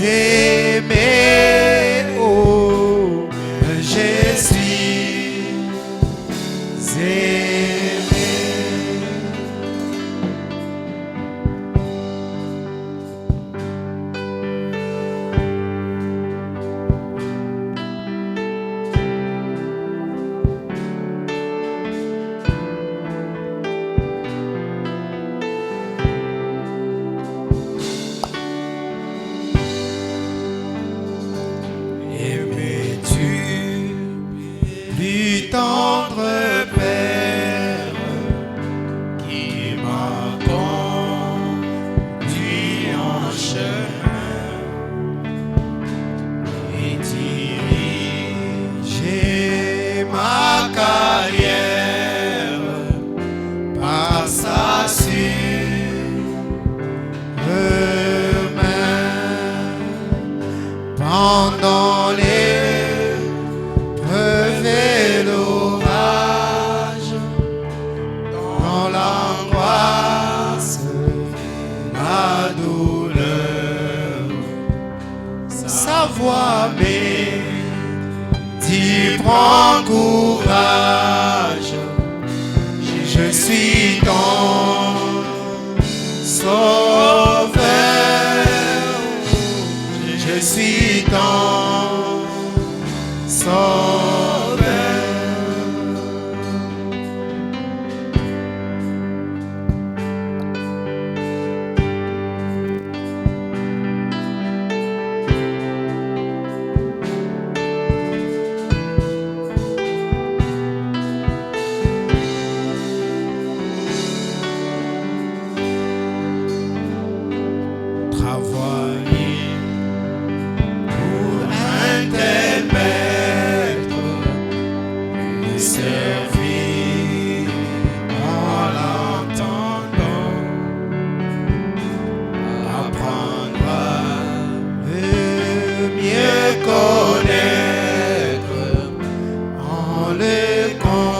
aimé, oh, je suis aimé. Aimais-tu plus tendre Père qui m'a conduit en chemin et dirigé ma carrière par sa sûre main pendant l'épreuve et l'orage, dans l'angoisse, la douleur, sa voix me dit prends courage, je suis ton sauveur, je suis ton sauveur. Travailler pour un tel maître, le servir en l'entendant, apprendre à le mieux connaître en le contemplant.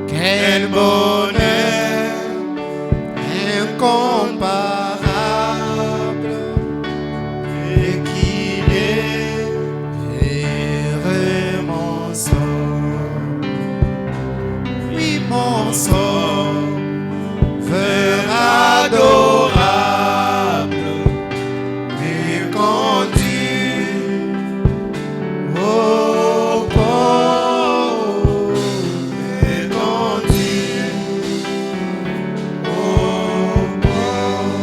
Quel bonheur incomparable et qu'il est vraiment oui mon sauveur adorable me conduit au port, me conduit au port.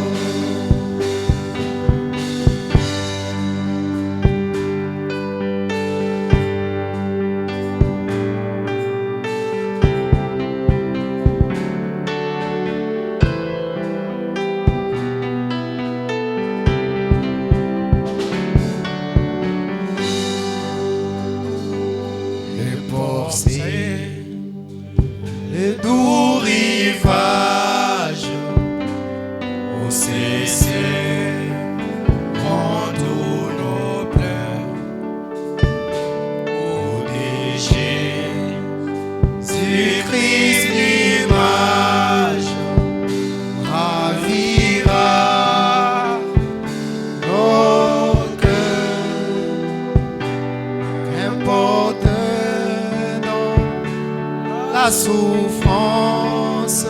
Le port c'est le doux rivage où cesseront tous nos pleurs, où de Jésus-Christ l'image ravira nos cœurs. Qu'importe dans la souffrance,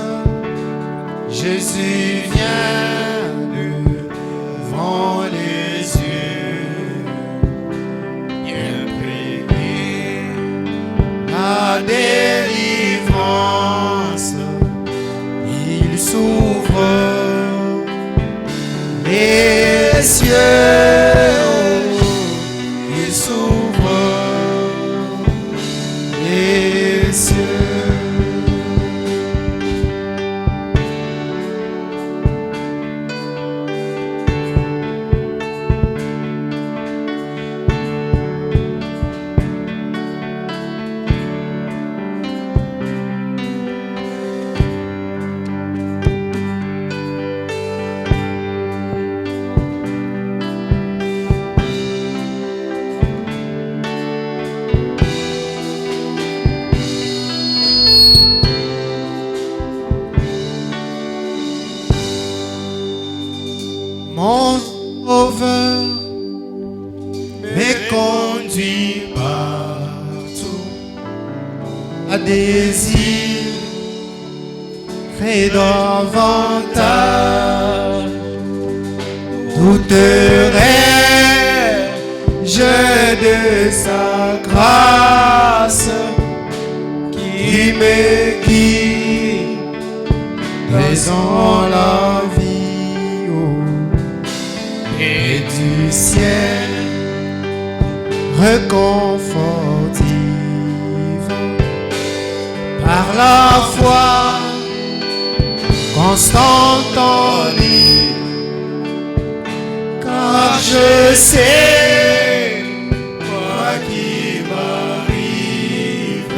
Jésus vient devant les yeux, bien prier la délivrance. Il s'ouvre les cieux, il s'ouvre les cieux. désir et davantage. Douterais-je de sa grâce qui me guide dans la vie, oh, et du ciel reconfortive par la foi constante en lui, car je sais quoi qu'il m'arrive,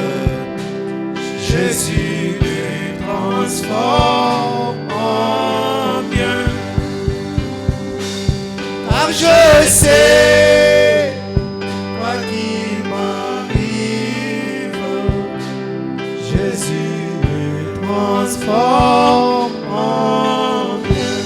Jésus me transforme en bien, car je sais quoi qu'il m'arrive, Jésus me transforme en bien.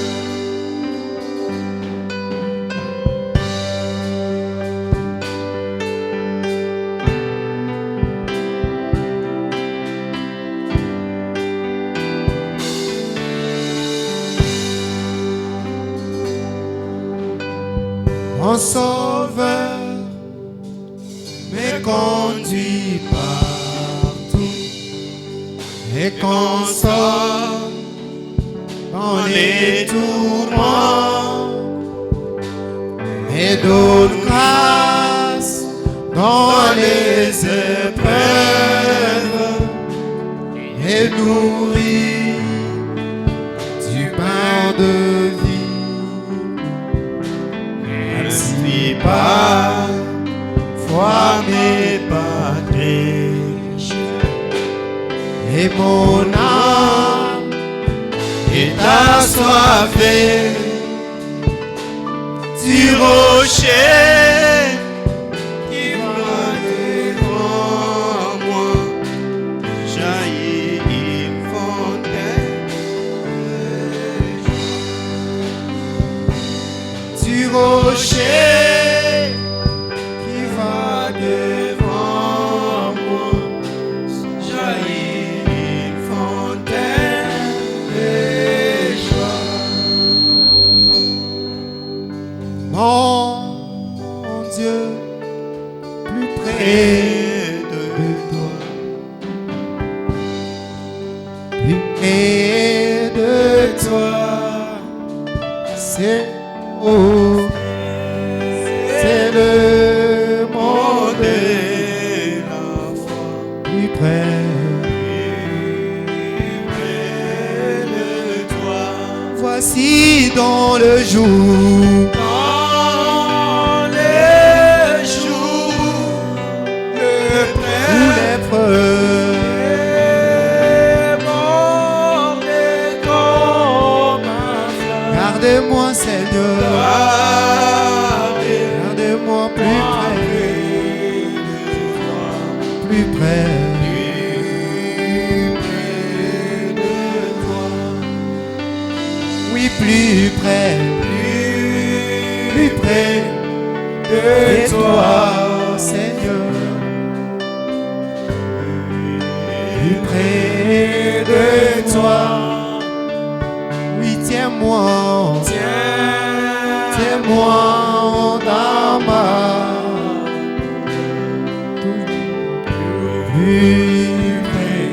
Mon sauveur me conduit partout et console dans les tourments et donne grâce dans les épreuves et nourrit du pain de vie. Pas foi mes péchés et mon âme est assoiffée du rocher qui va devant moi, jaillit une fontaine du rocher devant moi, jaillit une fontaine de joie. Mon Dieu, plus près de toi, plus près de toi, c'est le monde et la foi, plus près de toi. Voici dans le jour, où l'épreuve mordait comme un flamme. Garde-moi, Seigneur. Garde-moi plus près de toi. Oui, plus près de toi, Seigneur. Plus près de toi. Oui, tiens-moi dans ma plus près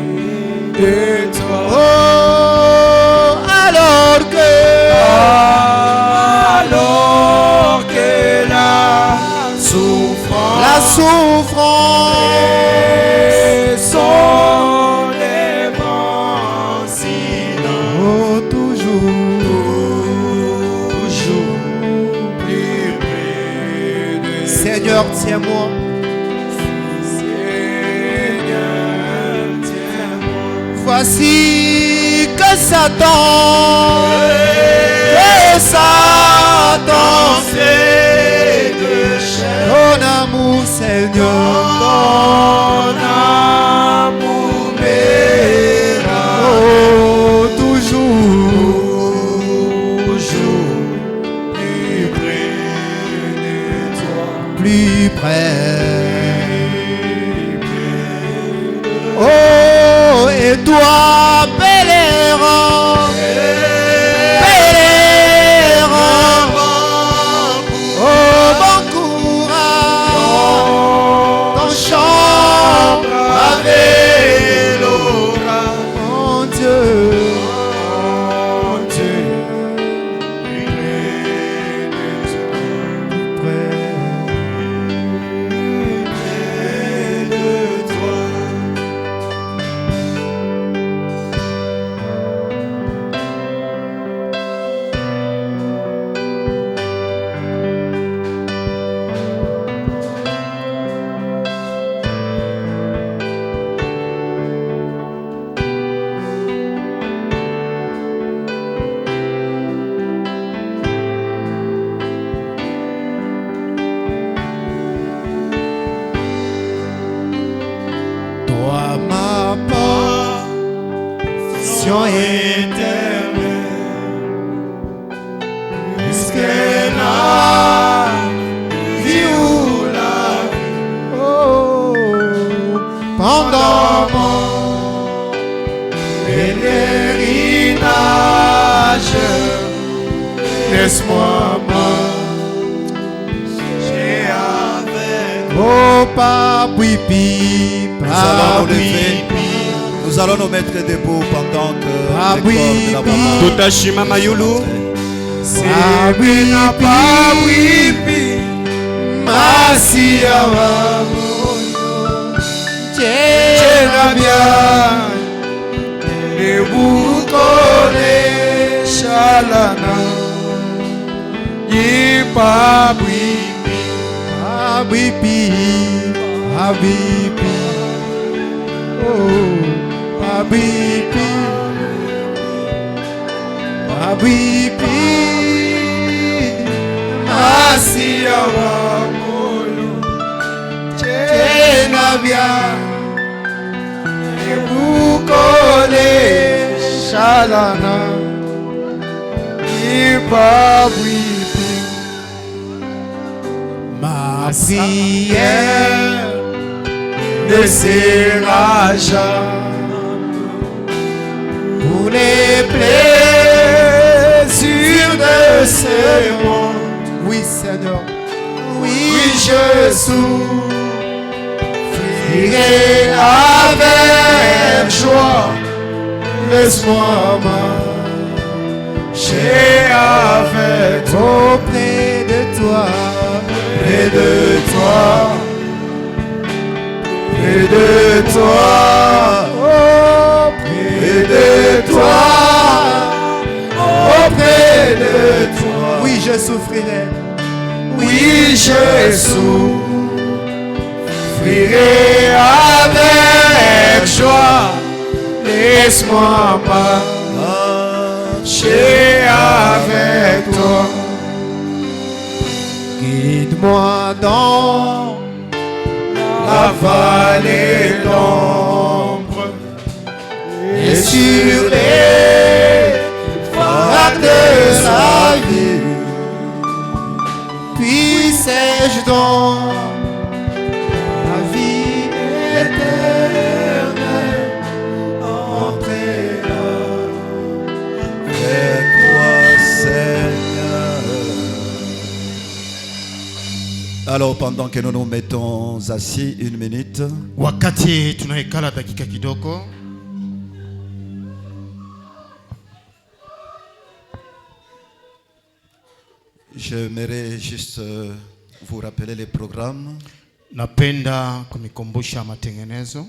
de toi. Oh, alors que la souffrance son évancine, oh, toujours plus près de Seigneur, tiens-moi. Voici que Satan fait de chair. Ton amour, Seigneur, ton amour m'aimera. Oh, toujours plus près de toi, plus près. Oh, éternel, puisque la vie ou la vie, oh, pendant mon pèlerinage, laisse-moi marcher avec. Oh, papipi, papipi. Nous allons nous mettre debout pendant que Tutashima mayulu Sabina papipi Masia wamoyo Chena bien Nebukole Shalana Yipapipi Papipi Papipi Oh Papipi Papipi Masia wamoyo Chena bien Nebukole Shalana Yipapipi. Ma prière ne sera jamais pour les plaisirs de ce monde. Oui, Seigneur. Oui, je souffrirai avec joie. Laisse-moi marcher avec toi, auprès de toi, près de toi. Près de toi, oh, près de toi, oh, près de toi. Oui, je souffrirai. Oui, je souffrirai avec joie. Laisse-moi marcher avec toi. Guide-moi dans la vallée d'ombre et sur les vagues de sa vie, puissais-je dans la vie éternelle entrer avec toi, Seigneur. Alors pendant que nous nous mettons assis une minute, wakati tunaikala dakika kidogo, j'aimerais juste vous rappeler les programmes. napenda kumikumbusha matengenezo.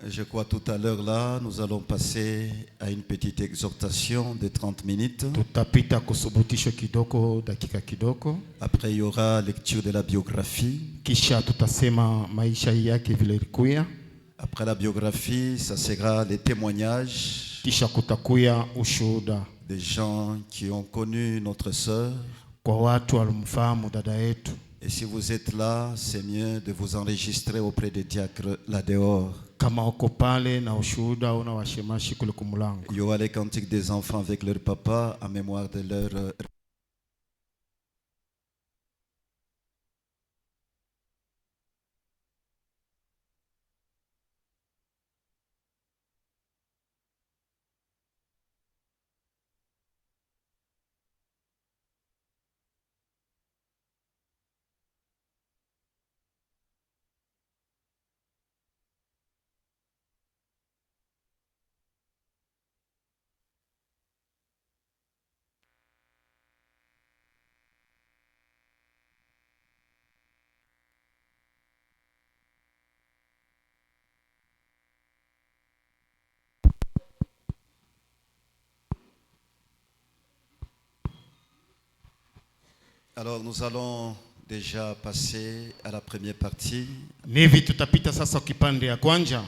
Je crois tout à l'heure là, nous allons passer à une petite exhortation de 30 minutes. Tutapita kusubutisho kidogo dakika kidogo. Après, il y aura lecture de la biographie. Kisha tutasema maisha yake vile ilikuwa. Après la biographie, ça sera les témoignages. Kisha kutakuya ushuhuda des gens qui ont connu notre sœur. kwa watu walimfahamu dada yetu. Et si vous êtes là, c'est mieux de vous enregistrer auprès des diacres là dehors. Kama uko pale na ushuhuda una washemashi kule kumulango. Il y aura les cantiques des enfants avec leur papa en mémoire de leur Alors nous allons déjà passer à la première partie. Nivi tutapita sasa kipande ya kwanza.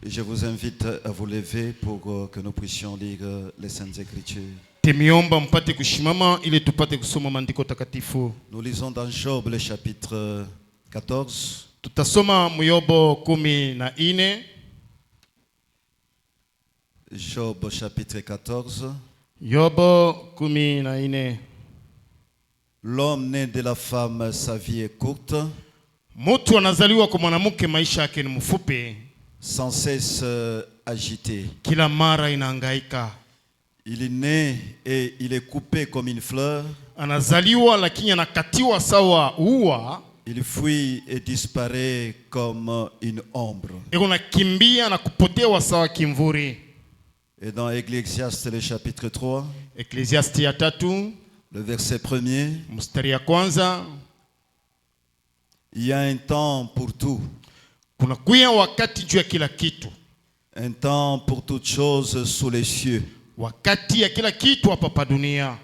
Je vous invite à vous lever pour que nous puissions lire les Saintes Écritures. Temiomba mpate kushimama ili tupate kusoma maandiko takatifu. Nous lisons dans Job le chapitre 14. Tutasoma Muyobo 14. Job chapitre 14. Yobo 14. L'homme né de la femme, sa vie est courte. Mtu anazaliwa kwa mwanamke maisha yake ni mfupi. Sans cesse agité. Kila mara inahangaika. Il est né et il est coupé comme une fleur. Anazaliwa lakini anakatiwa sawa ua. Il fuit et disparaît comme une ombre. Unakimbia na kupotea sawa kimvuri. Et dans Ecclésiaste le chapitre 3, Ecclésiaste ya 3, le verset 1er, mstari ya kwanza, il y a un temps pour tout. Kuna kuya wakati juu ya kila kitu. Un temps pour toutes choses sous les cieux. Wakati ya kila kitu hapa pa dunia.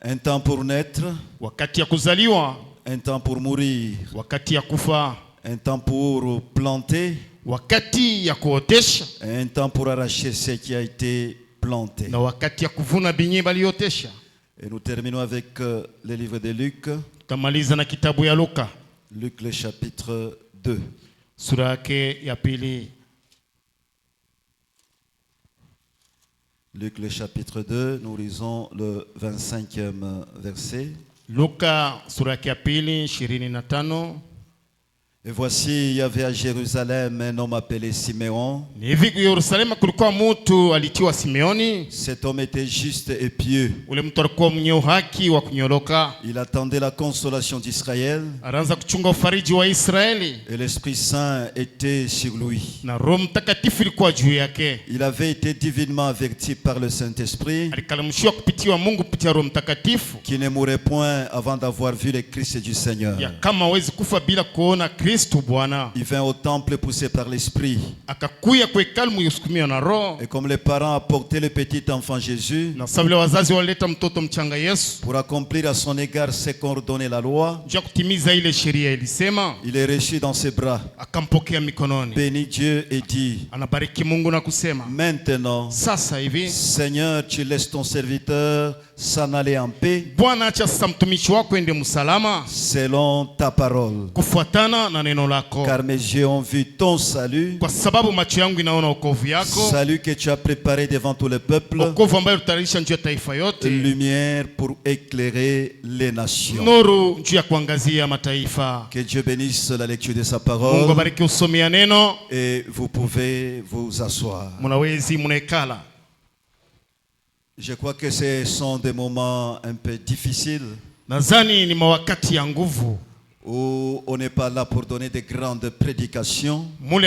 Un temps pour naître. Wakati ya kuzaliwa. Un temps pour mourir. Wakati ya kufa. Un temps pour planter. Wakati ya kuotesha. Un temps pour arracher ce qui a été planté. Na wakati ya kuvuna binye baliotesha. Et nous terminons avec le livre de Luc. Tamaliza na kitabu ya Luka. Luc le chapitre 2. Sura yake ya pili. Luc le chapitre 2, nous lisons le 25e verset. Luka sura yake ya pili 25. Et voici, il y avait à Jérusalem un homme appelé Siméon. Cet homme était juste et pieux. Il attendait la consolation d'Israël. Et l'Esprit Saint était sur lui. Il avait été divinement averti par le Saint-Esprit qu'il ne mourrait point avant d'avoir vu le Christ du Seigneur. Il vint au temple poussé par l'Esprit. Et comme les parents apportaient le petit enfant Jésus pour accomplir à son égard ce qu'ordonnait la loi, il est reçu dans ses bras, bénit Dieu et dit: Maintenant, Seigneur, tu laisses ton serviteur s'en aller en paix selon ta parole. Car mes yeux ont vu ton salut, salut que tu as préparé devant tout le peuple, lumière pour éclairer les nations. Que Dieu bénisse la lecture de sa parole et vous pouvez vous asseoir. Je crois que ce sont des moments un peu difficiles où on n'est pas là pour donner de grandes prédications, mais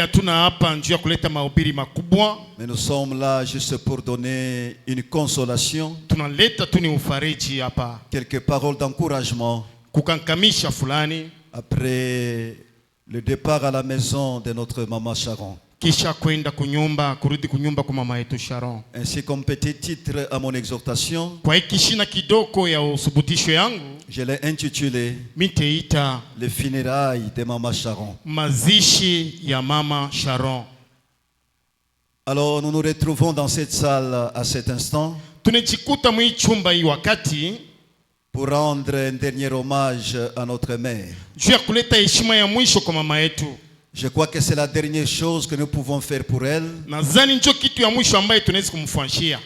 nous sommes là juste pour donner une consolation, quelques paroles d'encouragement après le départ à la maison de notre maman Sharon. Ainsi comme petit titre à mon exhortation, je l'ai intitulé Les funérailles de Maman Sharon. Alors nous nous retrouvons dans cette salle à cet instant pour rendre un dernier hommage à notre mère. Je crois que c'est la dernière chose que nous pouvons faire pour elle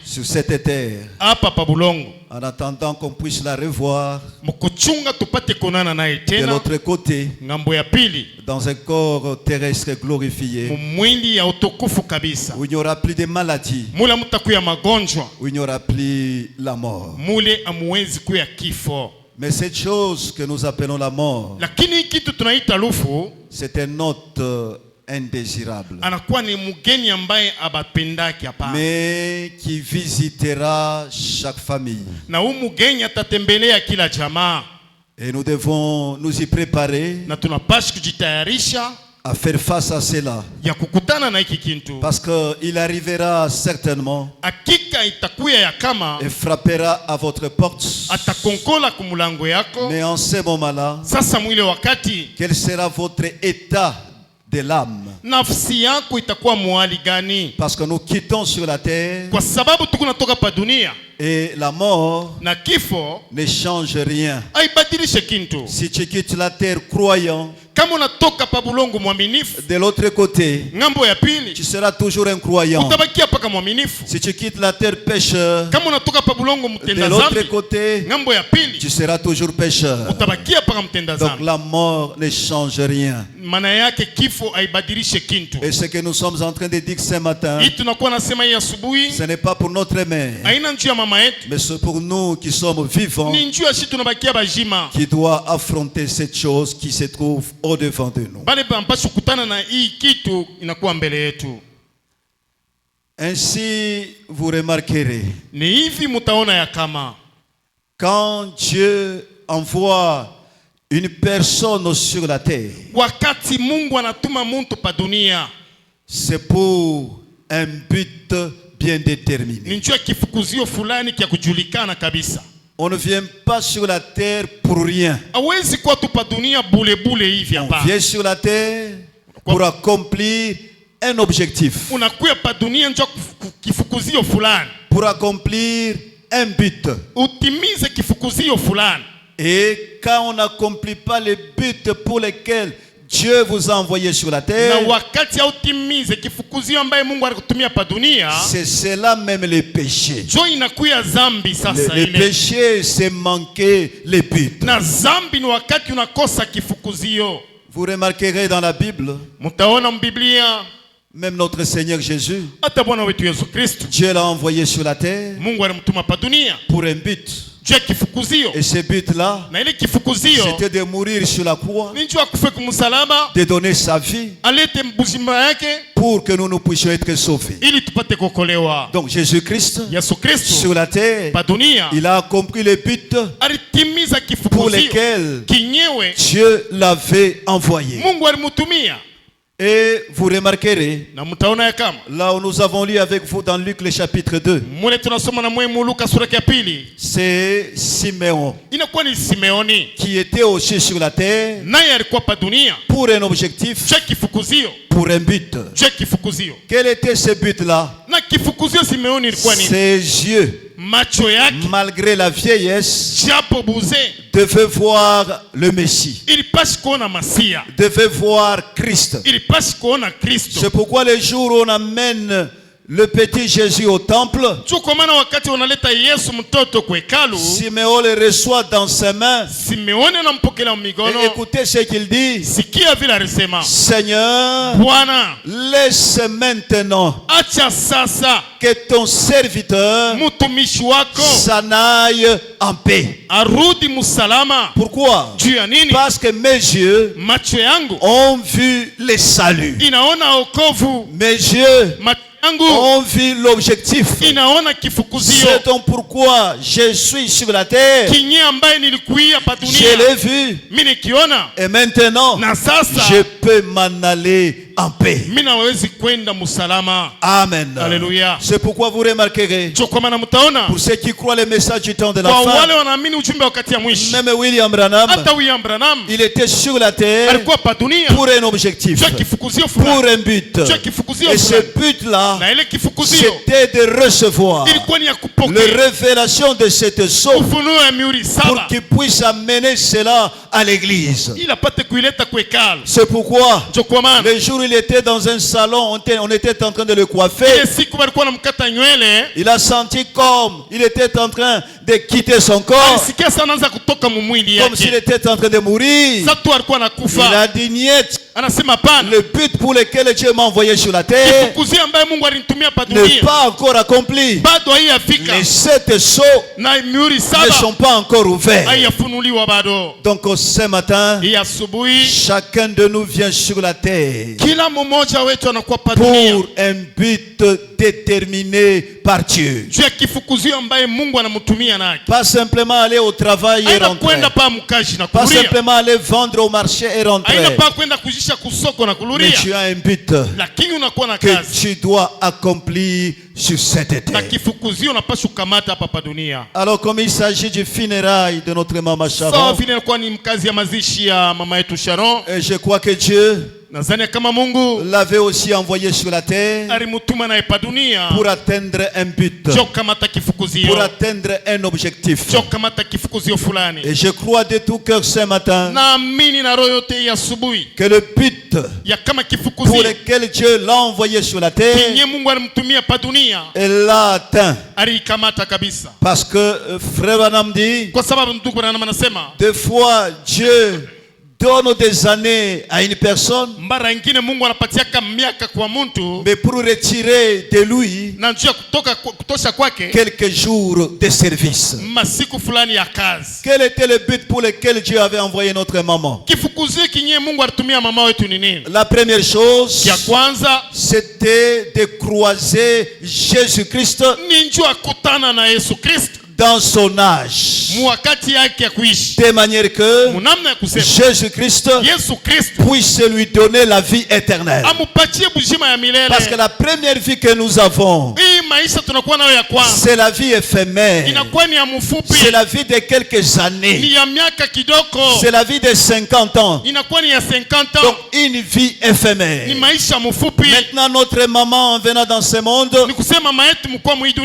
sur cette terre, en attendant qu'on puisse la revoir de l'autre côté, dans un corps terrestre glorifié, où il n'y aura plus de maladies, où il n'y aura plus la mort. Mais cette chose que nous appelons la mort, c'est un hôte indésirable, mais qui visitera chaque famille. Et nous devons nous y préparer à faire face à cela, parce qu'il arrivera certainement et frappera à votre porte. Mais en ce moment-là, quel sera votre état de l'âme? Parce que nous quittons sur la terre et la mort ne change rien. Si tu quittes la terre croyant De l'autre côté, tu seras toujours un croyant. Si tu quittes la terre pécheur, de l'autre côté, tu seras toujours pécheur. Donc la mort ne change rien. Et ce que nous sommes en train de dire ce matin, ce n'est pas pour notre mère, mais c'est pour nous qui sommes vivants, qui doit affronter cette chose qui se trouve au-devant de nous. Ainsi, vous remarquerez, quand Dieu envoie une personne sur la terre, c'est pour un but bien déterminé. On ne vient pas sur la terre pour rien. On vient sur la terre pour accomplir un objectif, pour accomplir un but. Et quand on n'accomplit pas les buts pour lesquels Dieu vous a envoyé sur la terre, c'est cela même le péché. Le péché, c'est manquer les buts. Vous remarquerez dans la Bible, même notre Seigneur Jésus, Dieu l'a envoyé sur la terre pour un but. Et ce but-là, c'était de mourir sur la croix, de donner sa vie pour que nous puissions être sauvés. Donc Jésus-Christ, sur la terre, il a accompli les buts pour lesquels Dieu l'avait envoyé. Et vous remarquerez, là où nous avons lu avec vous dans Luc le chapitre 2, c'est Siméon qui était aussi sur la terre pour un objectif, pour un but. Quel était ce but-là? Ses yeux, malgré la vieillesse, devait voir le Messie, devait voir Christ. C'est pourquoi le jour où on amène le petit Jésus au temple, Siméon le reçoit dans ses mains. Et écoutez ce qu'il dit: Seigneur, laisse maintenant que ton serviteur s'en aille en paix. Pourquoi? Parce que mes yeux ont vu le salut. Mes yeux ont vu l'objectif. C'est donc pourquoi je suis sur la terre. Je l'ai vu. Et maintenant, je peux m'en aller en paix. Amen. Alléluia. C'est pourquoi vous remarquerez, pour ceux qui croient le message du temps de la fin, même William Branham, il était sur la terre pour un objectif, pour un but. Et ce but-là, c'était de recevoir la révélation de cette sceau pour qu'il puisse amener cela à l'église. C'est pourquoi le jour où il était dans un salon, on était en train de le coiffer, il a senti comme il était en train de quitter son corps, comme s'il était en train de mourir. Il a dit niet, le but pour lequel Dieu m'a envoyé sur la terre n'est pas encore accompli. Les 7 sceaux ne sont pas encore ouverts. Donc ce matin, chacun de nous vient sur la terre pour un but déterminé par Dieu. Pas simplement aller au travail et rentrer, pas simplement aller vendre au marché et rentrer, mais tu as un but que tu dois accomplir sur cette terre. Alors comme il s'agit du funérail de notre maman Sharon, et je crois que Dieu l'avait aussi envoyé sur la terre pour atteindre un but, pour atteindre un objectif. Et je crois de tout cœur ce matin que le but pour lequel Dieu l'a envoyé sur la terre, elle l'a atteint. Parce que frère Branham dit, des fois Dieu donne des années à une personne, mais pour retirer de lui quelques jours de service. Quel était le but pour lequel Dieu avait envoyé notre maman? La première chose, c'était de croiser Jésus-Christ dans son âge, de manière que Jésus-Christ puisse lui donner la vie éternelle. Parce que la première vie que nous avons, c'est la vie éphémère, c'est la vie de quelques années, c'est la vie de 50 ans. Donc une vie éphémère. Maintenant notre maman en venant dans ce monde,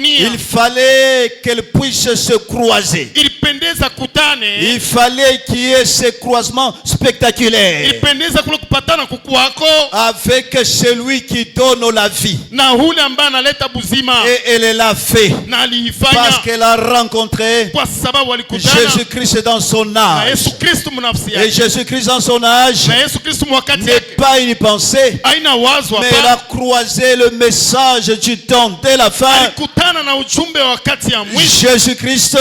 il fallait qu'elle puisse se croiser. Il fallait qu'il y ait ce croisement spectaculaire avec celui qui donne la vie. Et elle l'a fait parce qu'elle a rencontré Jésus-Christ dans son âge. Et Jésus-Christ dans son âge n'est pas une pensée, mais elle a croisé le message du temps de la fin. Jésus-Christ,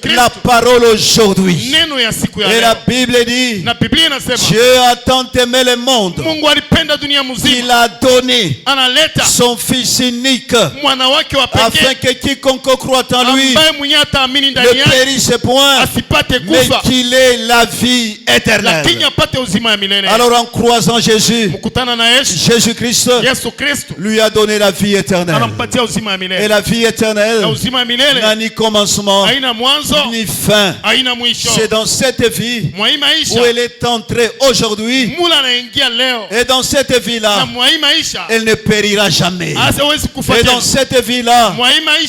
la parole aujourd'hui. Et la Bible dit, Dieu a tant aimé le monde qu'il a donné son Fils unique, afin que quiconque croit en lui ne périsse point, mais qu'il ait la vie éternelle. Alors en croisant Jésus, Jésus-Christ lui a donné la vie éternelle. Et la vie éternelle n'a ni commencement ni fin. C'est dans cette vie où elle est entrée aujourd'hui. Et dans cette vie-là, elle ne périra jamais. Et dans cette vie-là,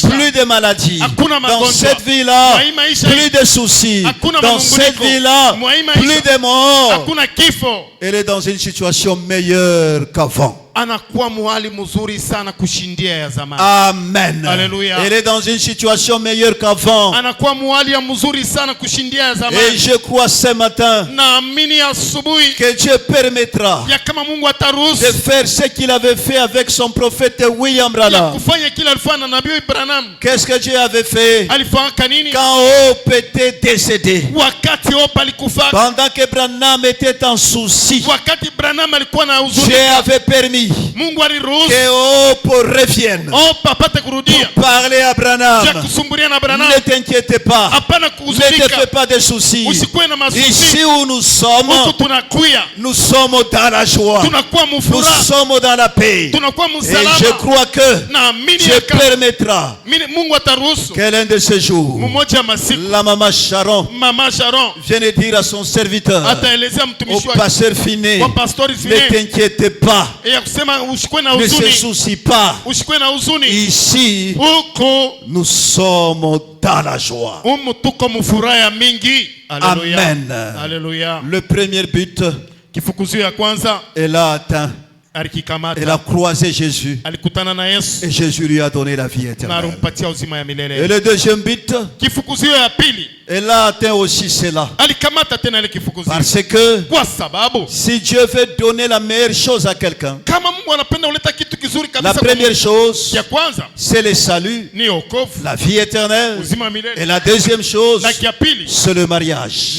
plus de maladies. Dans cette vie-là, plus de soucis. Dans cette vie-là, plus de morts. Elle est dans une situation meilleure qu'avant. Amen. Alléluia. Elle est dans une situation meilleure qu'avant. Et je crois ce matin que Dieu permettra de faire ce qu'il avait fait avec son prophète William Branham. Qu'est-ce que Dieu avait fait quand Hope était décédé? Pendant que Branham était en souci, Dieu avait permis que Hope revienne pour parler à Branham. Ne t'inquiète pas, ne te fais pas de soucis. Ici où nous sommes dans la joie, nous sommes dans la paix. Et je crois que Dieu permettra que l'un de ces jours, la maman Sharon vienne dire à son serviteur, au pasteur Finet, ne t'inquiète pas, ne se soucie pas. Ici, nous sommes dans la joie. Amen. Alléluia. Le premier but, elle a atteint. Elle a croisé Jésus et Jésus lui a donné la vie éternelle. Et le deuxième but, elle a atteint aussi cela. Parce que si Dieu veut donner la meilleure chose à quelqu'un, la première chose, c'est le salut, la vie éternelle. Et la deuxième chose, c'est le mariage.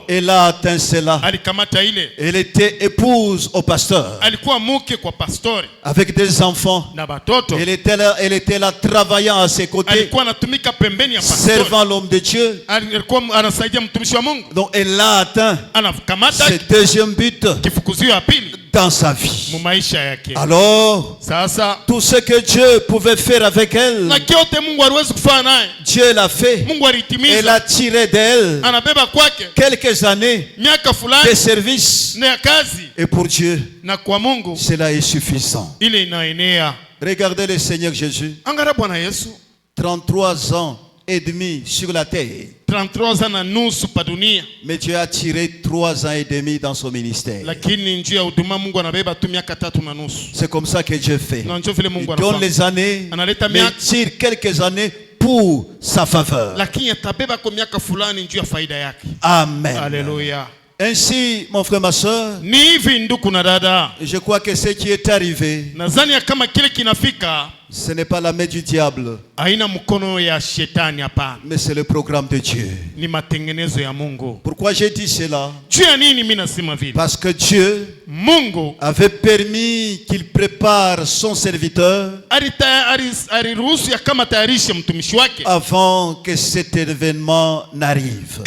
Elle a atteint cela. Elle était épouse au pasteur, avec des enfants. Elle était là travaillant à ses côtés, servant l'homme de Dieu. Donc elle a atteint ce deuxième but dans sa vie. Alors, tout ce que Dieu pouvait faire avec elle, Dieu l'a fait. Et l'a tiré d'elle quelques années de service. Et pour Dieu, cela est suffisant. Regardez le Seigneur Jésus. 33 ans et demi sur la terre. 33 ans na nusu pa dunia. Mais Dieu a tiré 3 ans et demi dans son ministère. Lakini njia ya huduma Mungu anabeba tu miaka 3 na nusu. C'est comme ça que Dieu fait. Il donne les années, mais il tire quelques années pour sa faveur. Lakini atabeba kwa miaka fulani njia faida yake. Amen. Alléluia. Ainsi, mon frère, ma soeur, je crois que ce qui est arrivé, ce n'est pas la main du diable, mais c'est le programme de Dieu. Pourquoi j'ai dit cela? Parce que Dieu avait permis qu'il prépare son serviteur avant que cet événement n'arrive.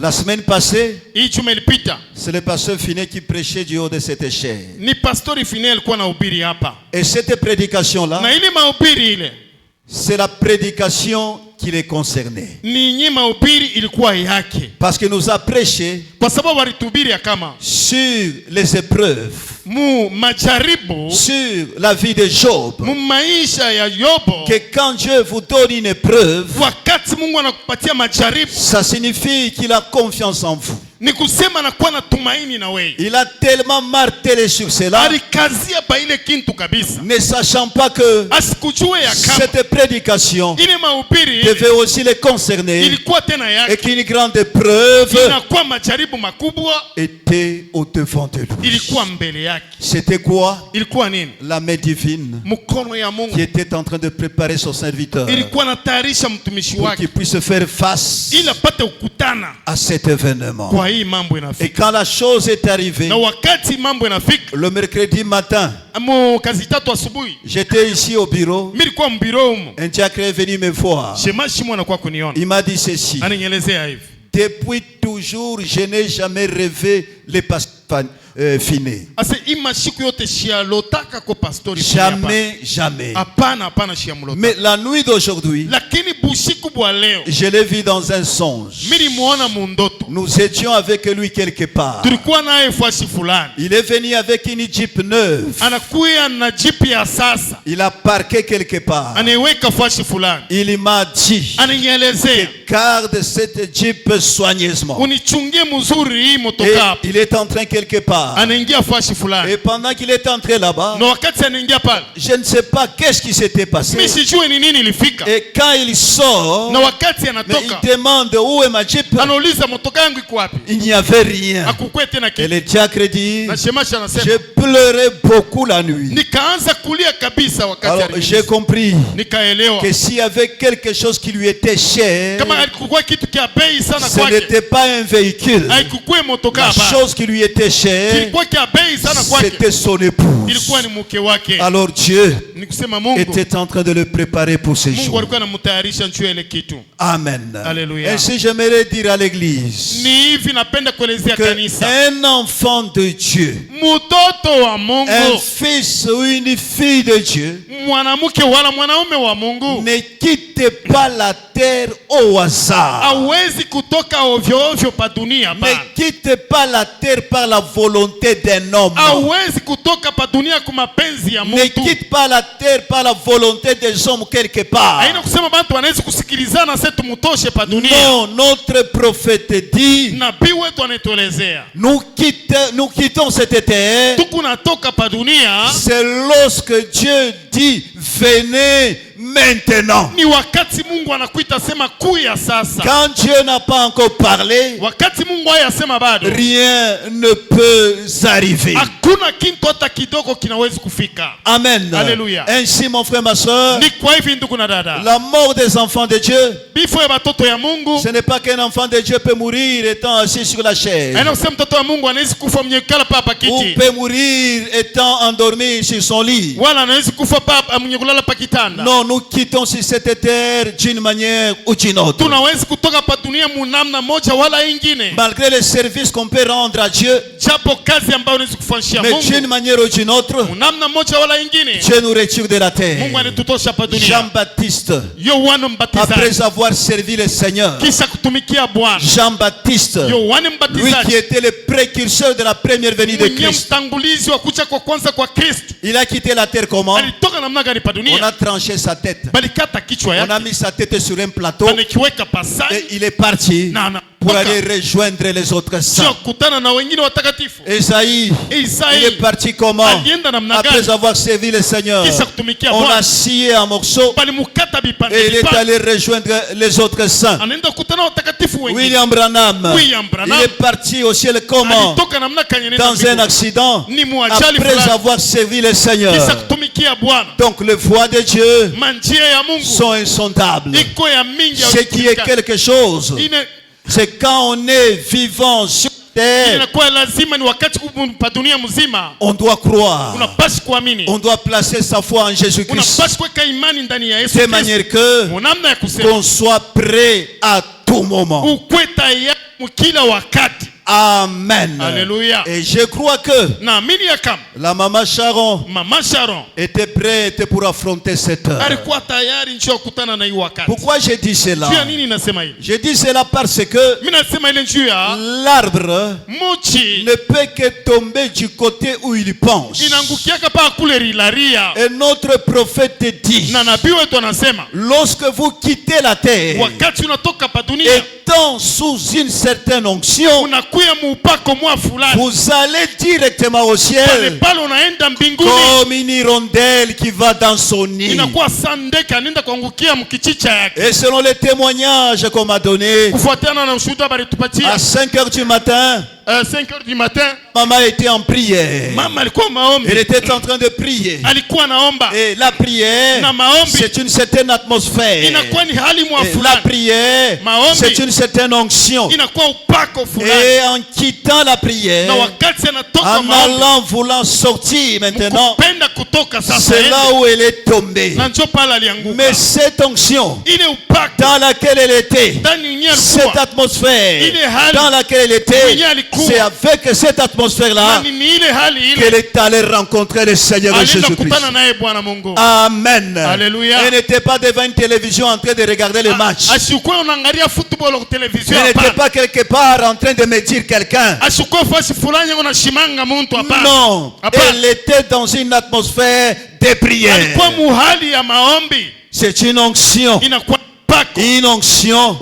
La semaine passée, c'est le pasteur Finet qui prêchait du haut de cette échelle. Et cette prédication-là, c'est la prédication qui les concernait. Parce qu'il nous a prêché sur les épreuves, sur la vie de Job, que quand Dieu vous donne une épreuve, ça signifie qu'il a confiance en vous. Il a tellement martelé sur cela, ne sachant pas que cette prédication devait aussi les concerner et qu'une grande épreuve était au devant de lui. C'était quoi? La main divine qui était en train de préparer son serviteur pour qu'il puisse faire face à cet événement. Et quand la chose est arrivée, le mercredi matin, j'étais ici au bureau. Un diacre est venu me voir. Il m'a dit ceci: depuis toujours, je n'ai jamais rêvé les pasteurs Finet. Jamais. Mais la nuit d'aujourd'hui, je l'ai vu dans un songe. Nous étions avec lui quelque part. Il est venu avec une Jeep neuve. Il a parqué quelque part. Il m'a dit que garde cette Jeep soigneusement. Et il est entré quelque part. Et pendant qu'il est entré là-bas, je ne sais pas qu'est-ce qui s'était passé. Et quand il sort, il demande où est ma Jeep. Il n'y avait rien. Et le diacre dit: j'ai pleuré beaucoup la nuit. Alors j'ai compris que s'il y avait quelque chose qui lui était cher, ce n'était pas un véhicule. La chose qui lui était chère, c'était son épouse. Alors Dieu était en train de le préparer pour ces jours. Amen. Ainsi j'aimerais dire à l'église qu'un enfant de Dieu, un fils ou une fille de Dieu, ne quitte pas la terre au hasard. Ne quitte pas la terre par la volonté d'un homme. Ne quitte pas la terre par la volonté des hommes quelque part. Non, notre prophète dit: nous quittons cette terre. C'est lorsque Dieu dit: venez maintenant. Quand Dieu n'a pas encore parlé, rien ne peut arriver. Amen. Alléluia. Ainsi, mon frère, ma soeur, la mort des enfants de Dieu, ce n'est pas qu'un enfant de Dieu peut mourir étant assis sur la chaise, ou peut mourir étant endormi sur son lit. Non, nous nous quittons sur cette terre d'une manière ou d'une autre. Malgré les services qu'on peut rendre à Dieu, mais d'une manière ou d'une autre, Dieu nous retire de la terre. Jean-Baptiste, après avoir servi le Seigneur, Jean-Baptiste, lui qui était le précurseur de la première venue de Christ, il a quitté la terre comment? On a tranché sa tête. On a mis sa tête sur un plateau et il est parti pour aller rejoindre les autres saints. Esaïe, il est parti comment? Après avoir servi le Seigneur, on a scié un morceau et il est allé rejoindre les autres saints. William Branham, il est parti au ciel comment? Dans un accident, après avoir servi le Seigneur. Donc les voies de Dieu sont insondables. Ce qui est quelque chose, c'est quand on est vivant sur terre, on doit croire, on doit placer sa foi en Jésus-Christ de manière que qu'on soit prêt à tout moment. Amen. Alléluia. Et je crois que la maman Sharon était prête pour affronter cette heure. Pourquoi j'ai dit cela? J'ai dit cela parce que l'arbre ne peut que tomber du côté où il pense. Et notre prophète dit, lorsque vous quittez la terre, étant sous une certaine onction, vous allez directement au ciel comme une hirondelle qui va dans son nid. Et selon les témoignages qu'on m'a donnés, à 5 heures du matin, 5 heures du matin, maman était en prière. Elle était en train de prier. Et la prière, c'est une certaine atmosphère. Et la prière, c'est une certaine onction. Et en quittant la prière, en allant voulant sortir maintenant, c'est là où elle est tombée. Mais cette onction dans laquelle elle était, cette atmosphère dans laquelle elle était, c'est avec cette atmosphère-là qu'elle est allée rencontrer le Seigneur Jésus-Christ. Amen. Alléluia. Elle n'était pas devant une télévision en train de regarder le match. Elle n'était pas quelque part en train de me dire quelqu'un. Non. Elle était dans une atmosphère de prière. C'est une onction. Une onction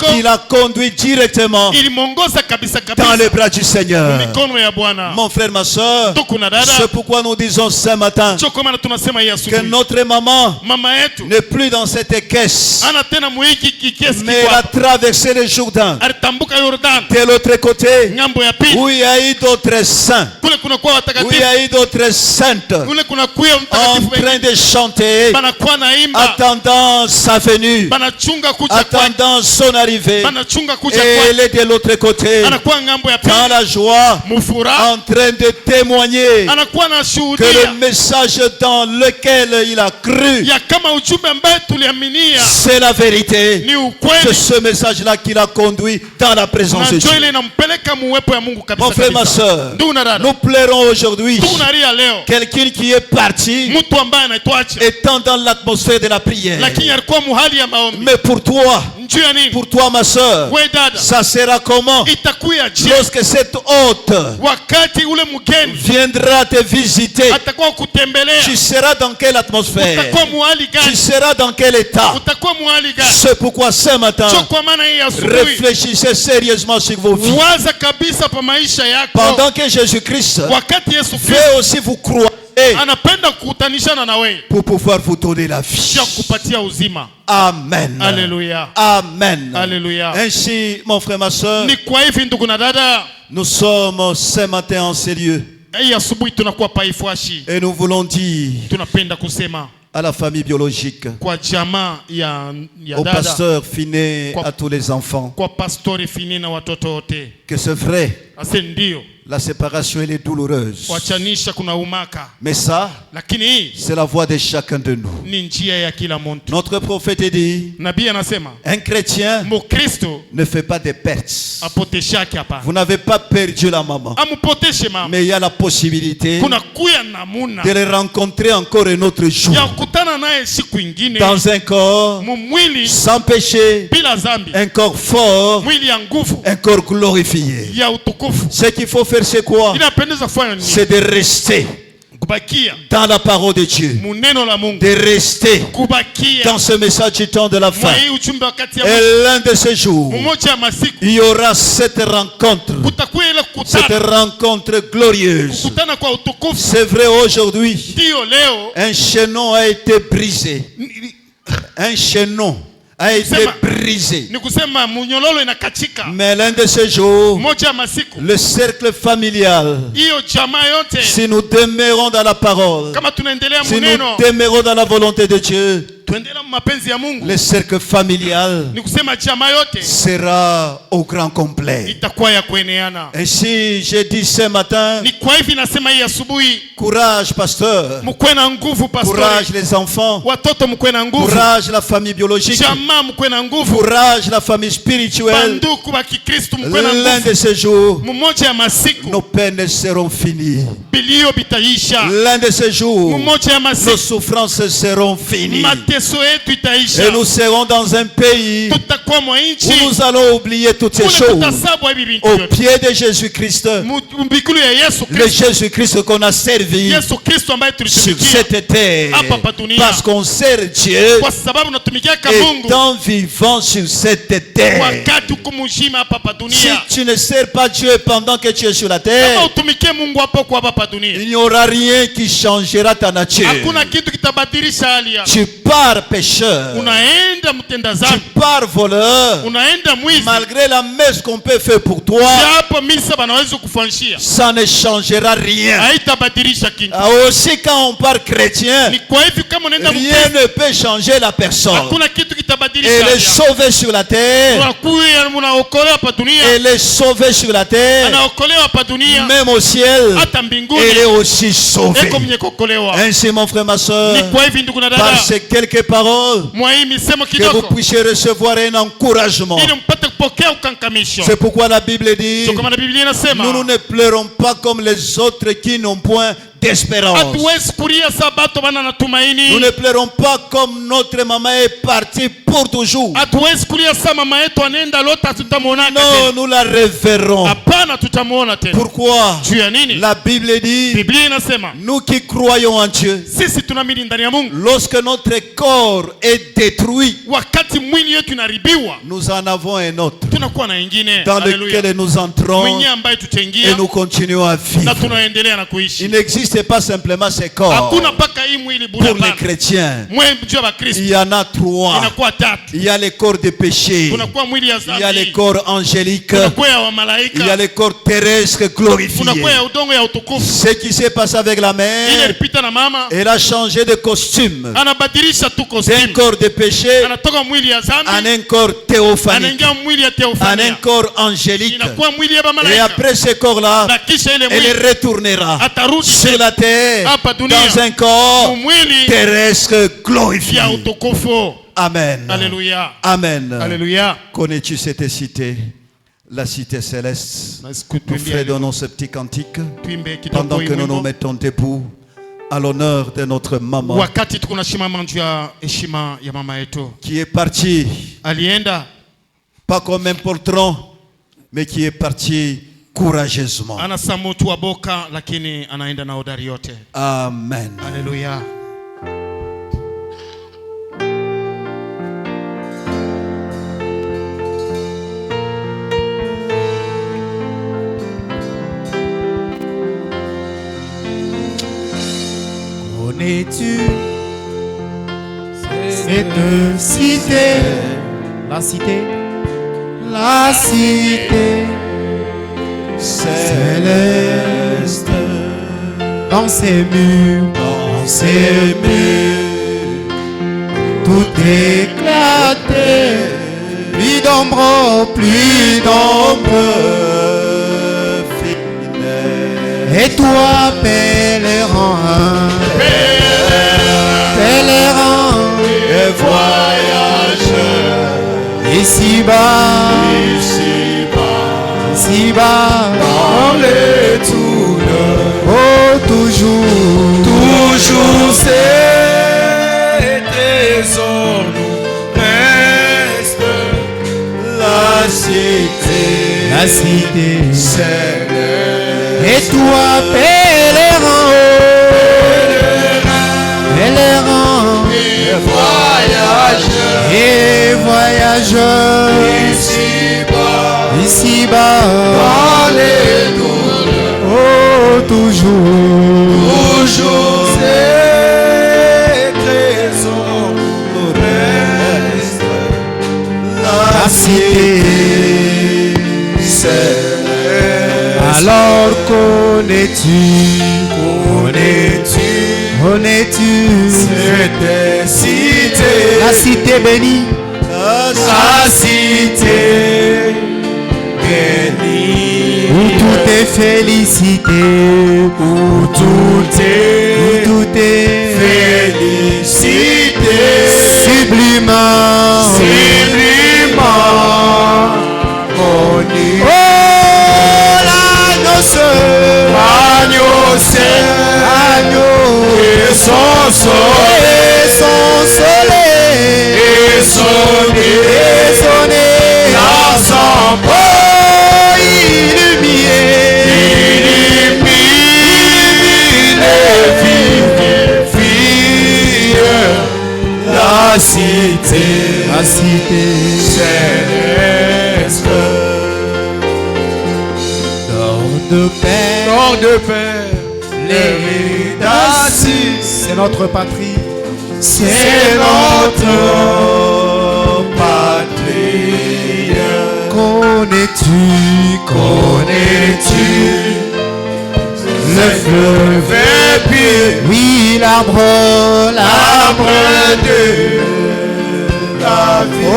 qui l'a conduit directement dans les bras du Seigneur. Mon frère, ma soeur, c'est pourquoi nous disons ce matin que notre maman n'est plus dans cette caisse, mais elle a traversé le Jourdain de l'autre côté, où il y a eu d'autres saints, où il y a eu d'autres saintes en train de chanter, attendant sa venue, attendant son arrivée. Et elle est de l'autre côté, dans la joie, en train de témoigner que le message dans lequel il a cru, c'est la vérité. C'est ce message-là qui l'a conduit dans la présence de Dieu. Mon frère, ma soeur, nous pleurons aujourd'hui quelqu'un qui est parti étant dans l'atmosphère de la prière. Mais pour toi ma soeur, ça sera comment? Lorsque cet hôte viendra te visiter, tu seras dans quelle atmosphère? Tu seras dans quel état? C'est pourquoi ce matin, réfléchissez sérieusement sur vos vies. Pendant que Jésus-Christ veut aussi vous croire pour pouvoir vous donner la vie. Amen. Alléluia. Amen. Alléluia. Ainsi, mon frère, ma soeur, nous sommes ce matin en ces lieux. Et nous voulons dire à la famille biologique, au pasteur Finet, à tous les enfants, que c'est vrai La séparation, elle est douloureuse. Mais ça, c'est la voie de chacun de nous. Notre prophète dit, un chrétien ne fait pas de pertes. Vous n'avez pas perdu la maman. Mais il y a la possibilité de les rencontrer encore un autre jour. Dans un corps sans péché, un corps fort, un corps glorifié. Ce qu'il faut faire, c'est quoi? C'est de rester dans la parole de Dieu, de rester dans ce message du temps de la fin. Et l'un de ces jours, il y aura cette rencontre glorieuse. C'est vrai, aujourd'hui, un chaînon a été brisé. Un chaînon a été brisé. Mais l'un de ces jours, le cercle familial, si nous demeurons dans la parole, si nous demeurons dans la volonté de Dieu, le cercle familial sera au grand complet. Ainsi, j'ai dit ce matin, courage pasteur, courage les enfants, courage la famille biologique, courage la famille spirituelle. L'un de ces jours, nos peines seront finies. L'un de ces jours, nos souffrances seront finies. Et nous serons dans un pays où nous allons oublier toutes ces choses. Au pied de Jésus-Christ, le Jésus-Christ qu'on a servi sur cette terre. Parce qu'on sert Dieu étant vivant sur cette terre. Si tu ne sers pas Dieu pendant que tu es sur la terre, il n'y aura rien qui changera ta nature. Tu pars pécheur, tu pars voleur, malgré la messe qu'on peut faire pour toi, ça ne changera rien. Aussi quand on part chrétien, rien ne peut changer la personne. Elle est sauvée sur la terre, elle est sauvée sur la terre, même au ciel, elle est aussi sauvée. Ainsi mon frère, ma soeur, par ces quelques paroles, que vous puissiez recevoir un encouragement. C'est pourquoi la Bible dit, nous ne pleurons pas comme les autres qui n'ont point d'espérance. Nous ne pleurons pas comme notre maman est partie pour toujours. Non, nous la reverrons. Pourquoi? La Bible dit, nous qui croyons en Dieu, lorsque notre corps est détruit, nous en avons un autre dans lequel nous entrons et nous continuons à vivre. Il n'existe pas simplement ces corps. Pour les chrétiens, il y en a trois. Il y a les corps de péché, il y a les corps angéliques, il y a les corps terrestres glorifiés. Ce qui s'est passé avec la mère, elle a changé de costume d'un corps de péché en un corps théophanique, en un corps angélique. Et après ce corps-là, elle retournera sur la terre dans un corps terrestre glorifié. Amen. Alléluia. Amen. Alléluia. Connais-tu cette cité, la cité céleste? Nous fredonnons ce petit cantique pendant que nous nous mettons debout à l'honneur de notre maman qui est partie, pas comme un poltron, mais qui est partie courageusement. Amen. Alléluia. Connais-tu cette cité, la cité céleste, dans ses murs, tout éclaté, pluie d'ombre, toi pèlerin, pèlerin et voyageur, ici-bas, ici-bas, dans les tours, oh toujours ces trésors nous restent, la cité, et toi pèlerin, pèlerin et voyageur, ici-bas, dans les tours, oh toujours ces trésors nous restent, la cité céleste. Alors connais-tu cette cité, la cité bénie, la cité bénie, où tout est félicité, où tout est félicité, sublimement, connu. oh l'agneau, Et son soleil, sonné, dans son oh illuminé, les filles, la cité céleste, hors de paix, l'héritage, c'est notre patrie, c'est notre patrie. Connais-tu le fleuve épais, oui l'arbre de la vie, oh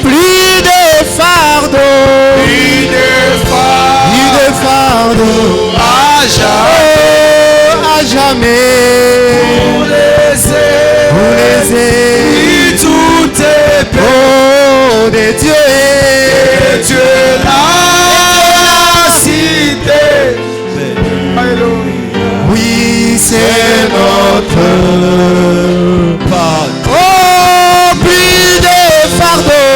plus de fardeau, à jamais, pour les oui, tout est oh de Dieu, la cité, oui c'est notre patrie. oh plus de fardeau,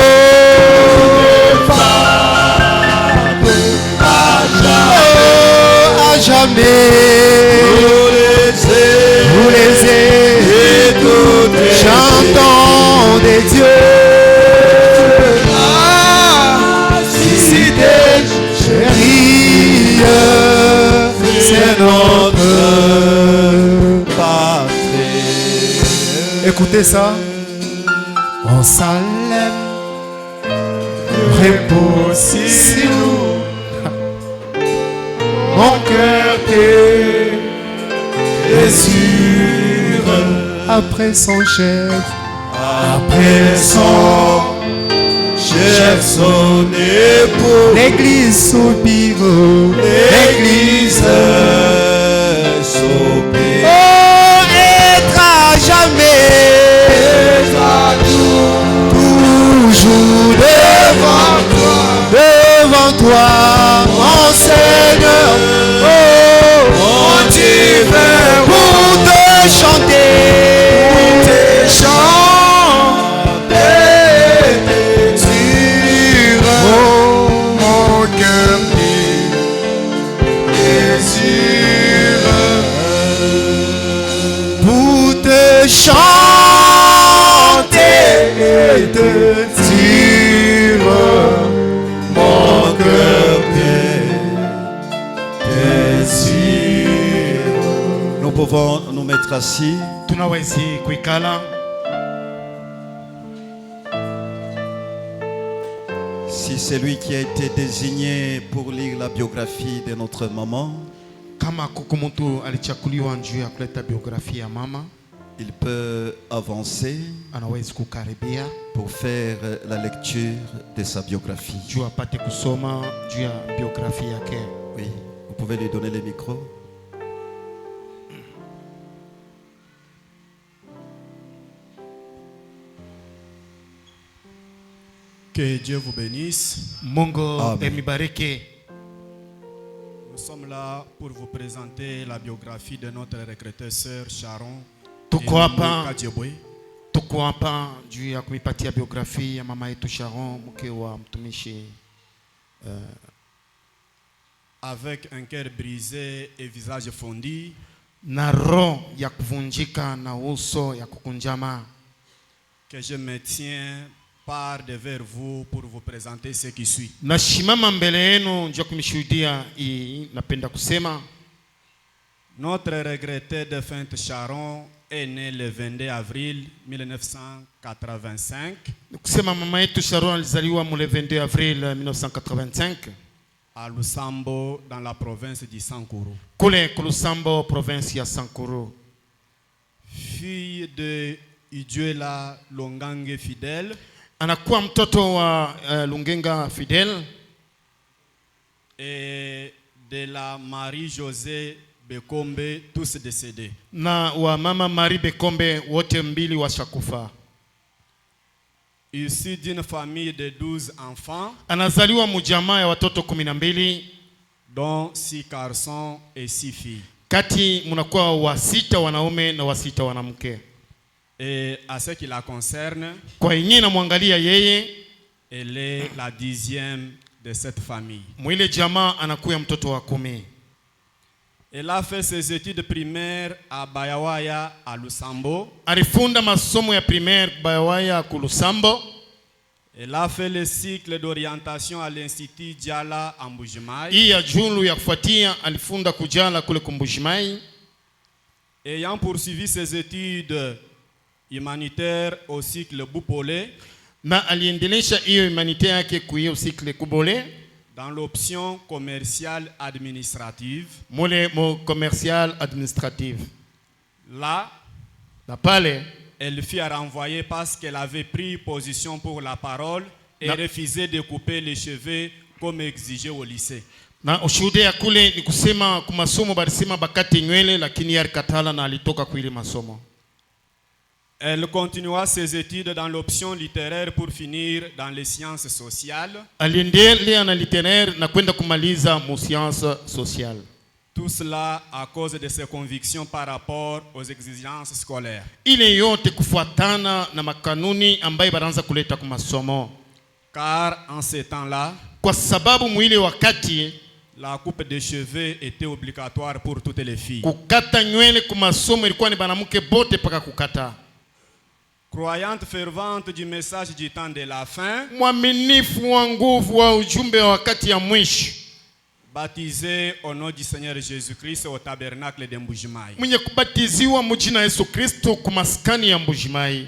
à jamais, vous les chantons des dieux, Cité chérie, c'est notre patrie. Écoutez ça. En Salem, repose si nous, mon cœur est sûr, après son chef, son époux, l'église soupire, l'église soupire. oh, être à jamais, toujours devant toi, mon Seigneur, Mon divin pour te chanter, mon cœur pour te chanter et te dire, mon cœur désire. Nous pouvons nous mettre assis. tunaweza kuikala. Si c'est lui qui a été désigné pour lire la biographie de notre maman, Kama kuko mtu alichakuliwa njuu ya kuleta biografia ya mama, il peut avancer anaweza kukaribia pour faire la lecture de sa biographie. juu apate kusoma juu ya biografia yake. Oui, vous pouvez lui donner le micro. Que Dieu vous bénisse. Mungu emibariki. Nous sommes là pour vous présenter la biographie de notre regrettée sœur Sharon. Tuko hapa juu ya kuipatia biografia ya mama yetu Sharon, mke wa mtumishi avec un cœur brisé et visage fondu. Na roho ya kuvunjika na uso ya kukunjama. Que je me tiens par devers vous pour vous présenter ce qui suit. Nashimama mbele yenu ndio kumshuhudia hii. Napenda kusema notre regretté défunte Sharon est née le 22 avril 1985. Kusema mama yetu Sharon alizaliwa le 22 avril 1985 à Lusambo dans la province du Sankuru. Kule Lusambo, province ya Sankuru. Fille de Ijuela Longange Fidèle. Anakuwa mtoto wa Lungenga Fidel et de la Marie-Josée Bekombe, tous décédés. Na wa mama Marie Bekombe wote mbili washakufa. Issu d'une famille de 12 enfants. Anazaliwa mjamaa ya watoto 12 dont 6 garçons et 6 filles. Kati mnakuwa wa 6 wanaume na wa 6 wanamke. Et à ce qui la concerne, kwa yenyewe namwangalia yeye, elle est la 10e de cette famille. Mwile jamaa anakuwa mtoto wa 10. Elle a fait ses études primaires à Bayawaya à Lusambo. Alifunda masomo ya primaire Bayawaya ku Lusambo. Elle a fait le cycle d'orientation à l'Institut Diala à Mbujimai. Hii ya julu ya kufuatia alifunda kujala kule Mbujimai. Ayant poursuivi ses études humanitaire au cycle Bupole, na aliendelesha hiyo humanitaire yake ku hiyo cycle Kubole dans l'option commerciale administrative. Mole mo commercial administrative. Là, na pale elle fut renvoyée parce qu'elle avait pris position pour la parole et refusé de couper les cheveux comme exigé au lycée. Na ushuhuda ya kule ni kusema kwa masomo balisema bakate nywele, lakini alikatala na alitoka kwa ile masomo. Elle continua ses études dans l'option littéraire pour finir dans les sciences sociales. Aliendelea na littéraire na kwenda kumaliza mu sciences sociales. Tout cela à cause de ses convictions par rapport aux exigences scolaires. Ile yote kufuatana na makanuni ambayo banaanza kuleta kwa masomo. Car en ce temps-là, kwa sababu mwile wakati la coupe de cheveux était obligatoire pour toutes les filles. Kukata nywele kwa masomo ilikuwa ni banamuke bote paka kukata. Croyante fervente du message du temps de la fin, mwaminifu wa nguvu wa ujumbe wa wakati ya mwisho, baptisé au nom du Seigneur Jésus-Christ au tabernacle de Mbujimai. Mwenye kubatiziwa mjina Yesu Kristo kwa maskani ya Mbujimai.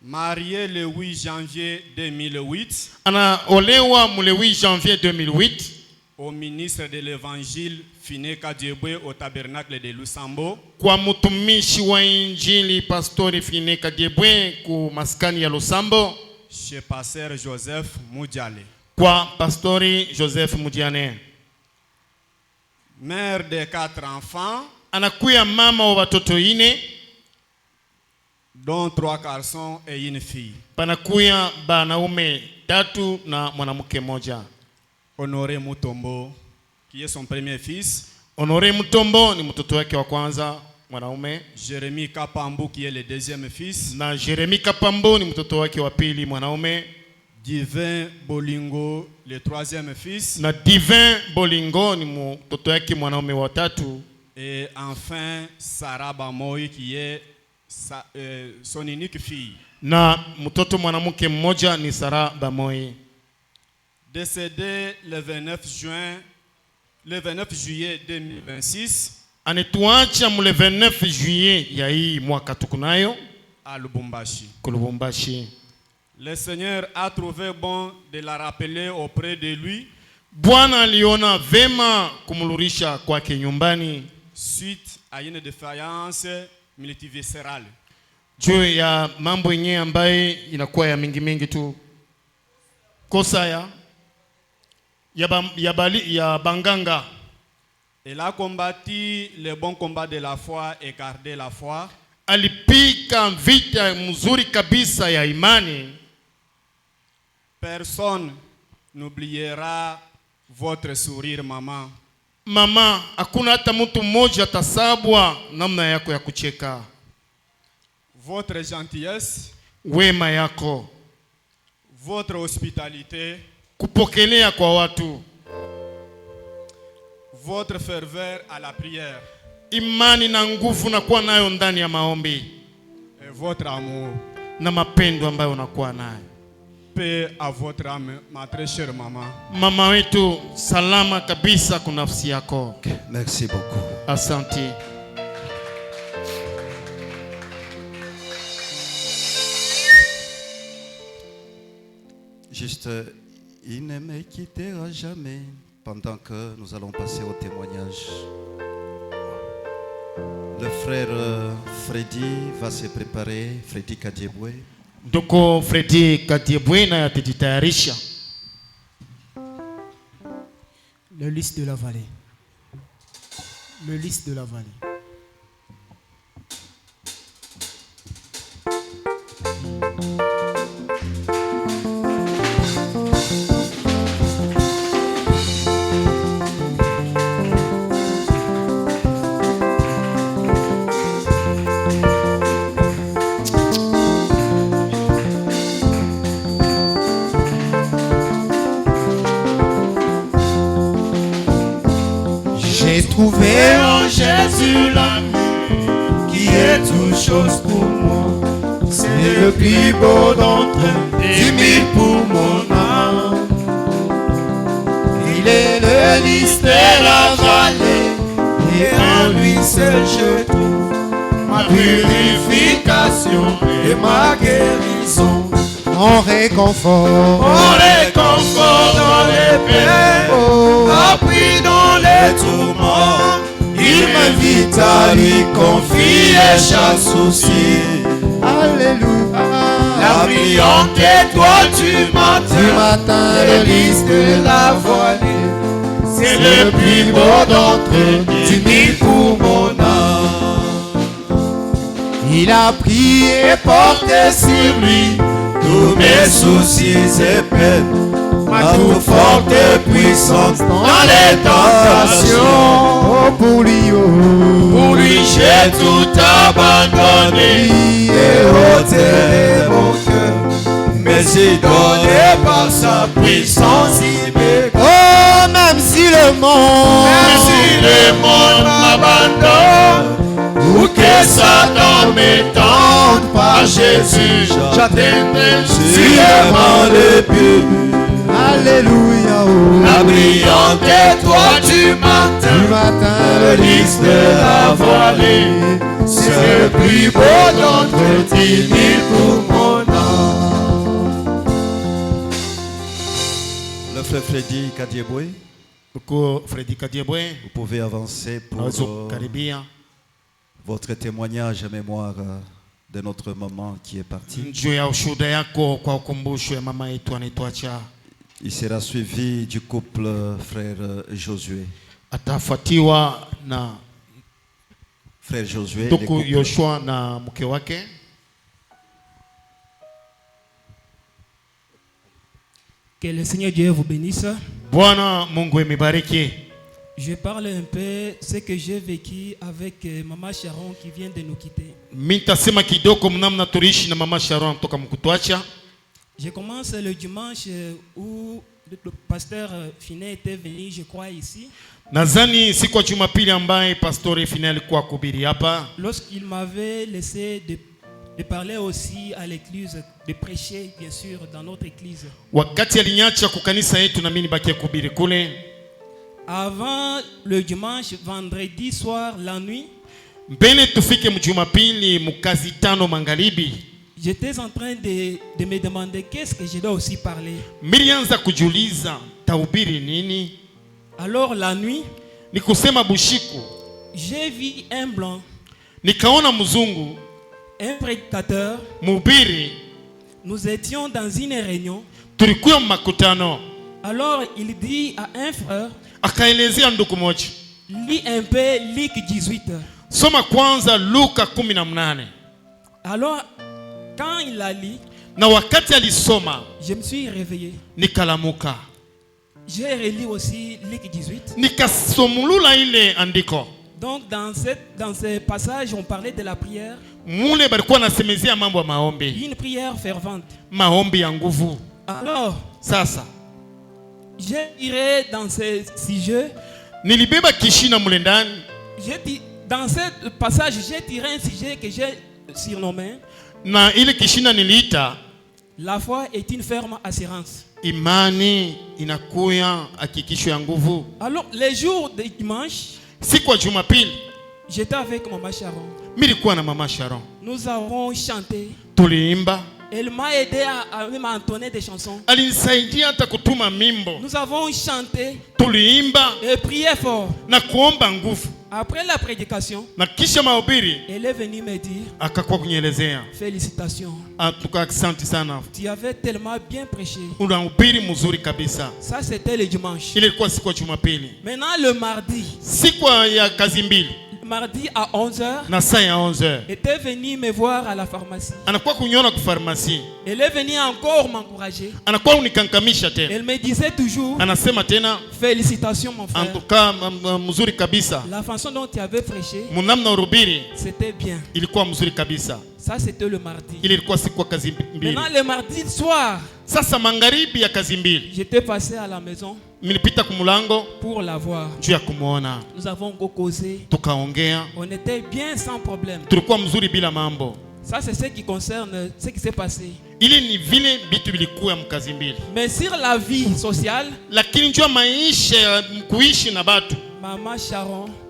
Marié le 8 janvier 2008. Anaolewa le 8 janvier 2008 au ministre de l'évangile Fineka Diebwe au tabernacle de Lusambo. Kwa mtumishi wa injili pastori Fineka Diebwe ku maskani ya Lusambo. Chez pasteur Joseph Mujale. Kwa pastori Joseph Mudiane. Mère de 4 enfants. Anakuya mama wa watoto 4 dont 3 garçons et une fille. Panakuya banaume 3 na mwanamke 1. Honoré Mutombo, qui est son premier fils. Honoré Mutombo ni mtoto wake wa kwanza mwanaume. Jérémie Kapambu, qui est le deuxième fils. Na Jérémie Kapambu ni mtoto wake wa pili mwanaume. Divin Bolingo, le troisième fils. Na Divin Bolingo ni mtoto wake mwanaume wa 3. Et enfin Sarah Bamoy, qui est son unique fille. Na mtoto mwanamke mmoja ni Sarah Bamoy. Décédé le 29 juillet 2026. Anetuacha le 29 juillet ya hii mwaka tukunayo à Lubumbashi. Lubumbashi. Le Seigneur a trouvé bon de la rappeler auprès de lui. Bwana aliona vema kumulurisha kwake nyumbani suite à une défaillance multiviscérale. Juu ya mambo yenyewe ambaye inakuwa ya mingi tu. Kosa ya banganga. Elle a combattu le bon combat de la foi et gardé la foi. Alipika vita mzuri kabisa ya imani. Personne n'oubliera votre sourire, maman. Mama, hakuna hata mtu mmoja atasabwa namna yako ya kucheka. Votre gentillesse, wema yako, votre hospitalité, kupokelea kwa watu, votre ferveur à la prière, imani na nguvu na kuwa nayo ndani ya maombi, et votre amour, na mapendo ambayo unakuwa nayo. Paix à votre âme, ma très chère maman. Mama wetu, salama kabisa kwa nafsi yako. Merci beaucoup. Asante. Juste, il ne me quittera jamais pendant que nous allons passer au témoignage. Le frère Freddy va se préparer, Freddy Kadiebwe. Doko Freddy Kadiebwe na yatajitayarisha. Le lys de la vallée. Le lys de la vallée. J'ai trouvé en Jésus l'amour qui est toute chose pour moi. C'est le plus beau d'entre du mille pour mon âme. Il est le lys de la vallée et en lui seul je trouve ma purification et ma guérison. Mon réconfort dans les peines, appris dans les tourments. Il m'invite à lui confier chaque souci. Alléluia. La brillante étoile du matin, le lys de la vallée. C'est le plus beau d'entre eux, du mille pour mon âme. Il a pris et porté sur lui tous mes soucis et peines, ma toute forte puissance dans les tentations. Oh, pour lui j'ai tout abandonné et ôté mon cœur, mais il donne par sa puissance immense. Oh, même si le monde m'abandonne, ou que Satan m'étende, par Jésus j'atteindrai sûrement le but. Alléluia. Oh. La brillante étoile du matin, le lys de la vallée. C'est le plus beau d'entre 10 000 pour mon âme. Le frère Freddy Kadiebwe, Doko Freddy Kadiebwe, vous pouvez avancer pour karibia votre témoignage en mémoire de notre maman qui est partie. njoo ya ushuhuda yako kwa ukumbusho ya mama yetu anaitwacha. Il sera suivi du couple frère Josué. Atafuatiwa na Frère Josué, Doko Yoshua na mke wake. Que le Seigneur Dieu vous bénisse. Bwana Mungu emibariki. Je parle un peu ce que j'ai vécu avec Maman Sharon qui vient de nous quitter. Mitasema kidogo mnamna tuliishi na mama Sharon kutoka mkutuacha. Je commence le dimanche où le pasteur Finet était venu, je crois, ici. Nazani siku ya Jumapili ambaye pastor Finet alikuwa kuhubiri hapa. Lorsqu'il m'avait laissé de parler aussi à l'église, de prêcher bien sûr dans notre église. Wakati aliniacha kwa kanisa yetu na mimi nibakie kuhubiri kule. Avant le dimanche, vendredi soir, la nuit, Mbele tufike mjumapili mukazi tano magharibi. j'étais en train de me demander qu'est-ce que je dois aussi parler. Milianza kujiuliza tahubiri nini? Alors la nuit, Nikusema bushiku. j'ai vu un blanc, Nikaona mzungu, un prédicateur. mhubiri. Nous étions dans une réunion. Tulikuwa makutano. Alors il dit à un frère, Akaelezea ndugu moja. lis un peu Luc 18. Soma kwanza Luka 18. Alors quand il a lu, Na wakati alisoma, je me suis réveillé. Nikalamuka. J'ai relu aussi Luc 18. Nikasomulula ile andiko. Donc dans ce passage, on parlait de la prière. Mule balikuwa nasemezea mambo ya maombi. Une prière fervente. Maombi ya nguvu. Alors, sasa, j'irai dans ce sujet. Nilibeba kishina mule ndani. Dans ce passage, j'ai tiré un sujet que j'ai surnommé. Na ile kishina niliita, la foi est une ferme assurance. Imani inakuya hakikisho ya nguvu. Alors, les jours de dimanche, siku ya Jumapili, j'étais avec Maman Sharon. Nilikuwa na Mama Sharon. Nous avons chanté. Tuliimba. Elle m'a aidé à même entonner des chansons. Alinisaidia hata kutuma mimbo. Nous avons chanté. Tuliimba. Et prié fort. Na kuomba nguvu. Après la prédication, na kisha mahubiri, elle est venue me dire, akakuwa kunielezea, félicitations. Atuka asante sana. Tu avais tellement bien prêché. Unahubiri mzuri kabisa. Ça c'était le dimanche. Ile ilikuwa siku ya Jumapili. Maintenant le mardi. Siku ya kazi mbili. Mardi à 11h. Na saa ya 11h. Était venue me voir à la pharmacie. Anakuwa kuniona kwa pharmacie. Elle est venue encore m'encourager. Anakuwa unikankamisha tena. Elle me disait toujours. Anasema tena, félicitations mon frère. En tout cas mzuri kabisa. La façon dont tu avais prêché. Munamna urubiri. C'était bien. Ilikuwa mzuri kabisa. Ça c'était le mardi. Ile ilikuwa siku ya kazi mbili. Maintenant le mardi soir. Sasa magharibi ya kazi mbili. J'étais passé à la maison. Nilipita kumulango pour la voir. Juu ya kumuona. Nous avons causé. Tukaongea. On était bien sans problème. Tulikuwa mzuri bila mambo. Ça c'est ce qui concerne ce qui s'est passé. Ili ni vile vitu vilikuwa mkazi mbili. Mais sur la vie sociale, lakini njoo maisha kuishi na batu.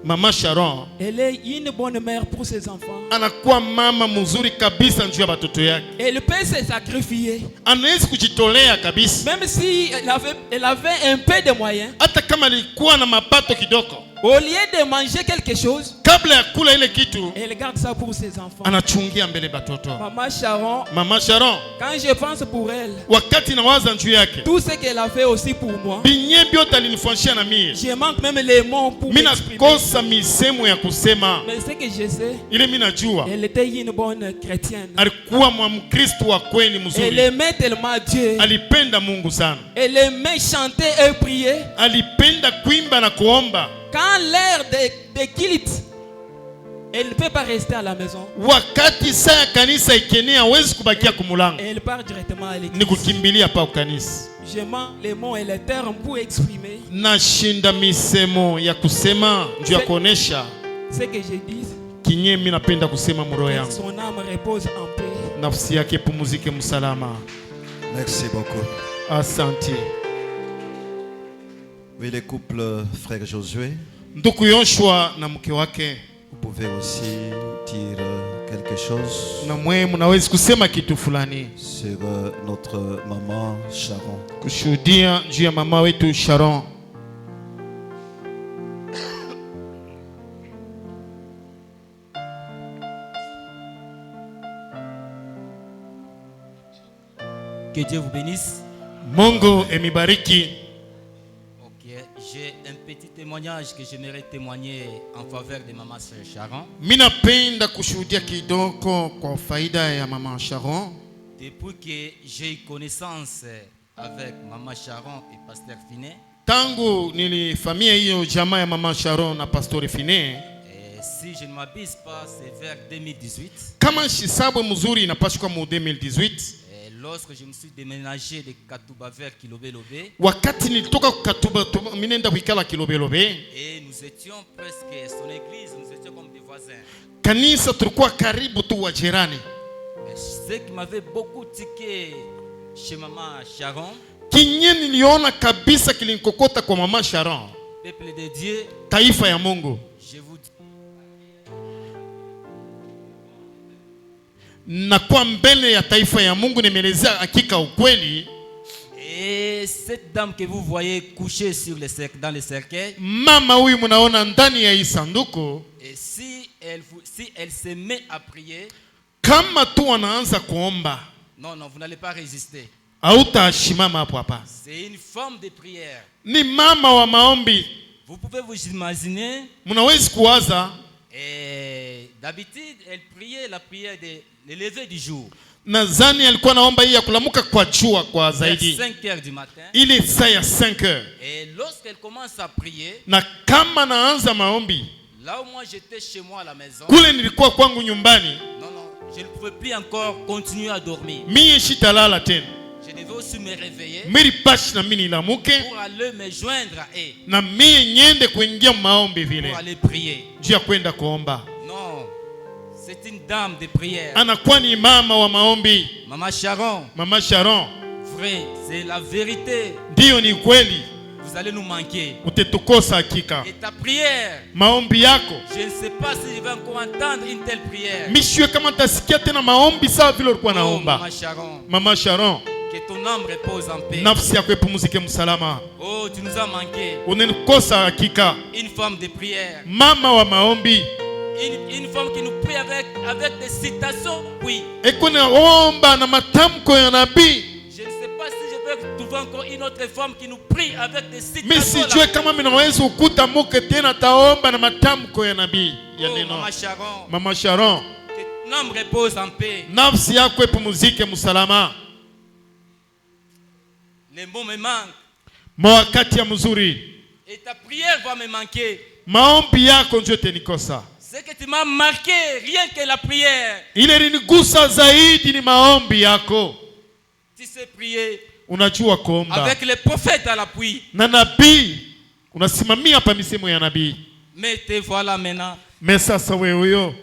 Maman Sharon, elle est une bonne mère pour ses enfants. Anakuwa mama mzuri kabisa njoo ya batoto yake. Elle peut se sacrifier. Anaweza kujitolea kabisa. Même si elle avait un peu de moyens. Hata kama alikuwa na mapato kidogo. Au lieu de manger quelque chose, kabla ya kula ile kitu, elle garde ça pour ses enfants. Anachungia mbele batoto. Maman Sharon, quand je pense pour elle, wakati nawaza njoo yake, tout ce qu'elle a fait aussi pour moi, binye byote alinifanyia na mie. Je manque même les mots pour m'exprimer. Kosa misemo ya kusema. Mais ce que je sais, ile mimi najua, elle était une bonne chrétienne. Alikuwa Mkristo wa kweli mzuri. Elle aimait tellement Dieu. Alipenda Mungu sana. Elle aimait chanter et prier. Alipenda kuimba na kuomba. Quand l'heure de culte, elle ne peut pas rester à la maison. Wakati saa kanisa ikenea hawezi kubakia kumulango. Elle part directement à l'église. Ni kukimbilia pa kanisa. Je mens les mots et les termes pour exprimer. Nashinda misemo ya kusema njoo ya kuonesha. Ce que je dis. Kinye mimi napenda kusema mroho yangu. Son âme repose en paix. Nafsi yake pumzike msalama. Merci beaucoup. Asante. Oui, les couples frère Josué. Ndugu Yoshua na mke wake. Vous pouvez aussi dire quelque chose. Na mwe mnaweza kusema kitu fulani sur notre maman Sharon. Kushuhudia juu ya mama wetu Sharon. Que Dieu vous bénisse. Mungu emibariki. J'ai un petit témoignage que j'aimerais témoigner en faveur de maman Sharon. Minapenda kushuhudia kidogo kwa faida ya mama Sharon. Depuis que j'ai eu connaissance avec maman Sharon et pasteur Finet. Tangu nilifamia hiyo jamaa ya mama Sharon na pastor Finet. Si je ne m'abuse pas, c'est vers 2018. Kama hisabu mzuri inapaswa mu 2018. Lorsque je me suis déménagé de Katuba vers Kilobelobe. Wakati nilitoka Katuba minenda kuikala Kilobelobe. Et nous étions presque son église, nous étions comme des voisins. Kanisa tulikuwa karibu tu wa jirani. Ce qui m'avait beaucoup tiqué chez maman Sharon. Kinye niliona kabisa kilinikokota kwa mama Sharon. Peuple de Dieu. Taifa ya Mungu. Je vous dis. Na kwa mbele ya taifa ya Mungu nimeelezea hakika ukweli. Et cette dame que vous voyez couchée sur dans le cercueil. Mama huyu mnaona ndani ya sanduku. Et si elle se met à prier. Kama tu anaanza kuomba. Non, vous n'allez pas résister. Hautashimama hapo hapa. C'est une forme de prière. Ni mama wa maombi. Vous pouvez vous imaginer. Mnaweza kuwaza. Et d'habitude, elle priait la prière de lever du jour. Nadhani alikuwa naomba hii ya kulamuka kwa jua kwa zaidi. 5h du matin. Il est ça ya 5h. Et lorsqu'elle commence à prier, na kama naanza maombi, là où moi j'étais chez moi à la maison, kule nilikuwa kwangu nyumbani, non, je ne pouvais plus encore continuer à dormir. Mie shitalala tena. Je devais aussi me réveiller pour aller me joindre à eux. Na mie nyende kuingia maombi vile. Pour aller prier. Juu ya kwenda kuomba. Non. C'est une dame de prière. Anakuwa ni mama wa maombi. Maman Sharon. Mama Sharon. Vrai, c'est la vérité. Ndio ni kweli. Vous allez nous manquer. Utetukosa hakika. Et ta prière. Maombi yako. Je ne sais pas si je vais encore entendre une telle prière. Mishwe kama tasikia tena maombi sawa vile ulikuwa naomba. Maman Sharon. Mama Sharon. Que ton âme repose en paix. Nafsi yako ipumzike msalama. Oh, tu nous as manqué. Unenikosa hakika. Une femme de prière. Mama wa maombi. Une femme qui nous prie avec des citations, oui. Ekona omba na matamko ya nabii. Je ne sais pas si je vais trouver encore une autre femme qui nous prie avec des citations. Mimi sijue kama mimi naweza ukuta mke tena taomba na matamko ya nabii ya neno. Mama Sharon. Mama Sharon. Que ton âme repose en paix. Nafsi yako ipumzike msalama. Les mots me manquent. Wakati ya mzuri. Et ta prière va me manquer. Maombi yako ndio tenikosa. Ce que tu m'as marqué, rien que la prière. Ile ilinigusa zaidi ni maombi yako. Tu sais prier. Unajua kuomba. Avec les prophètes à l'appui. Na nabii unasimamia hapa misemo ya nabii. Mais te voilà maintenant. Mais sasa wewe huyo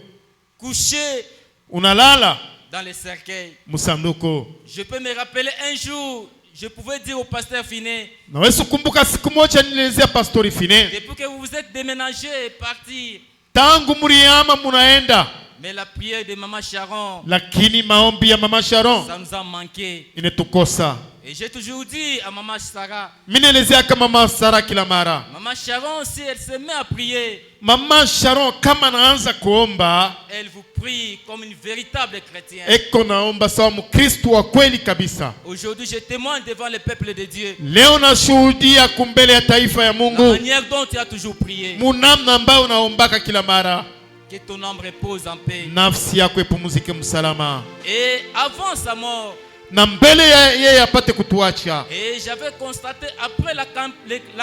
couché unalala dans le cercueil. Musanduku. Je peux me rappeler un jour, je pouvais dire au pasteur Finet. Naweza kukumbuka siku moja nilielezea pastori Finet. Depuis que vous vous êtes déménagé et parti. Tangu mliama munaenda. Mais la prière de Maman Sharon. Lakini maombi ya Mama Sharon. Ça nous a manqué. Inetukosa. Et j'ai toujours dit à Maman Sarah. Minelezea kama Mama Sarah kila mara. Maman Sharon, si elle se met à prier. Mama Sharon kama naanza kuomba. Elle vous prie comme une véritable chrétienne. Eko naomba sawa Mkristo wa kweli kabisa. Aujourd'hui, je témoigne devant le peuple de Dieu. Leo nashuhudia kumbele ya taifa ya Mungu. La manière dont tu as toujours prié. Munamna ambayo unaombaka kila mara. Que ton âme repose en paix. Nafsi yako ipumzike msalama. Et avant sa mort. Na mbele yeye apate kutuacha. Et j'avais constaté après la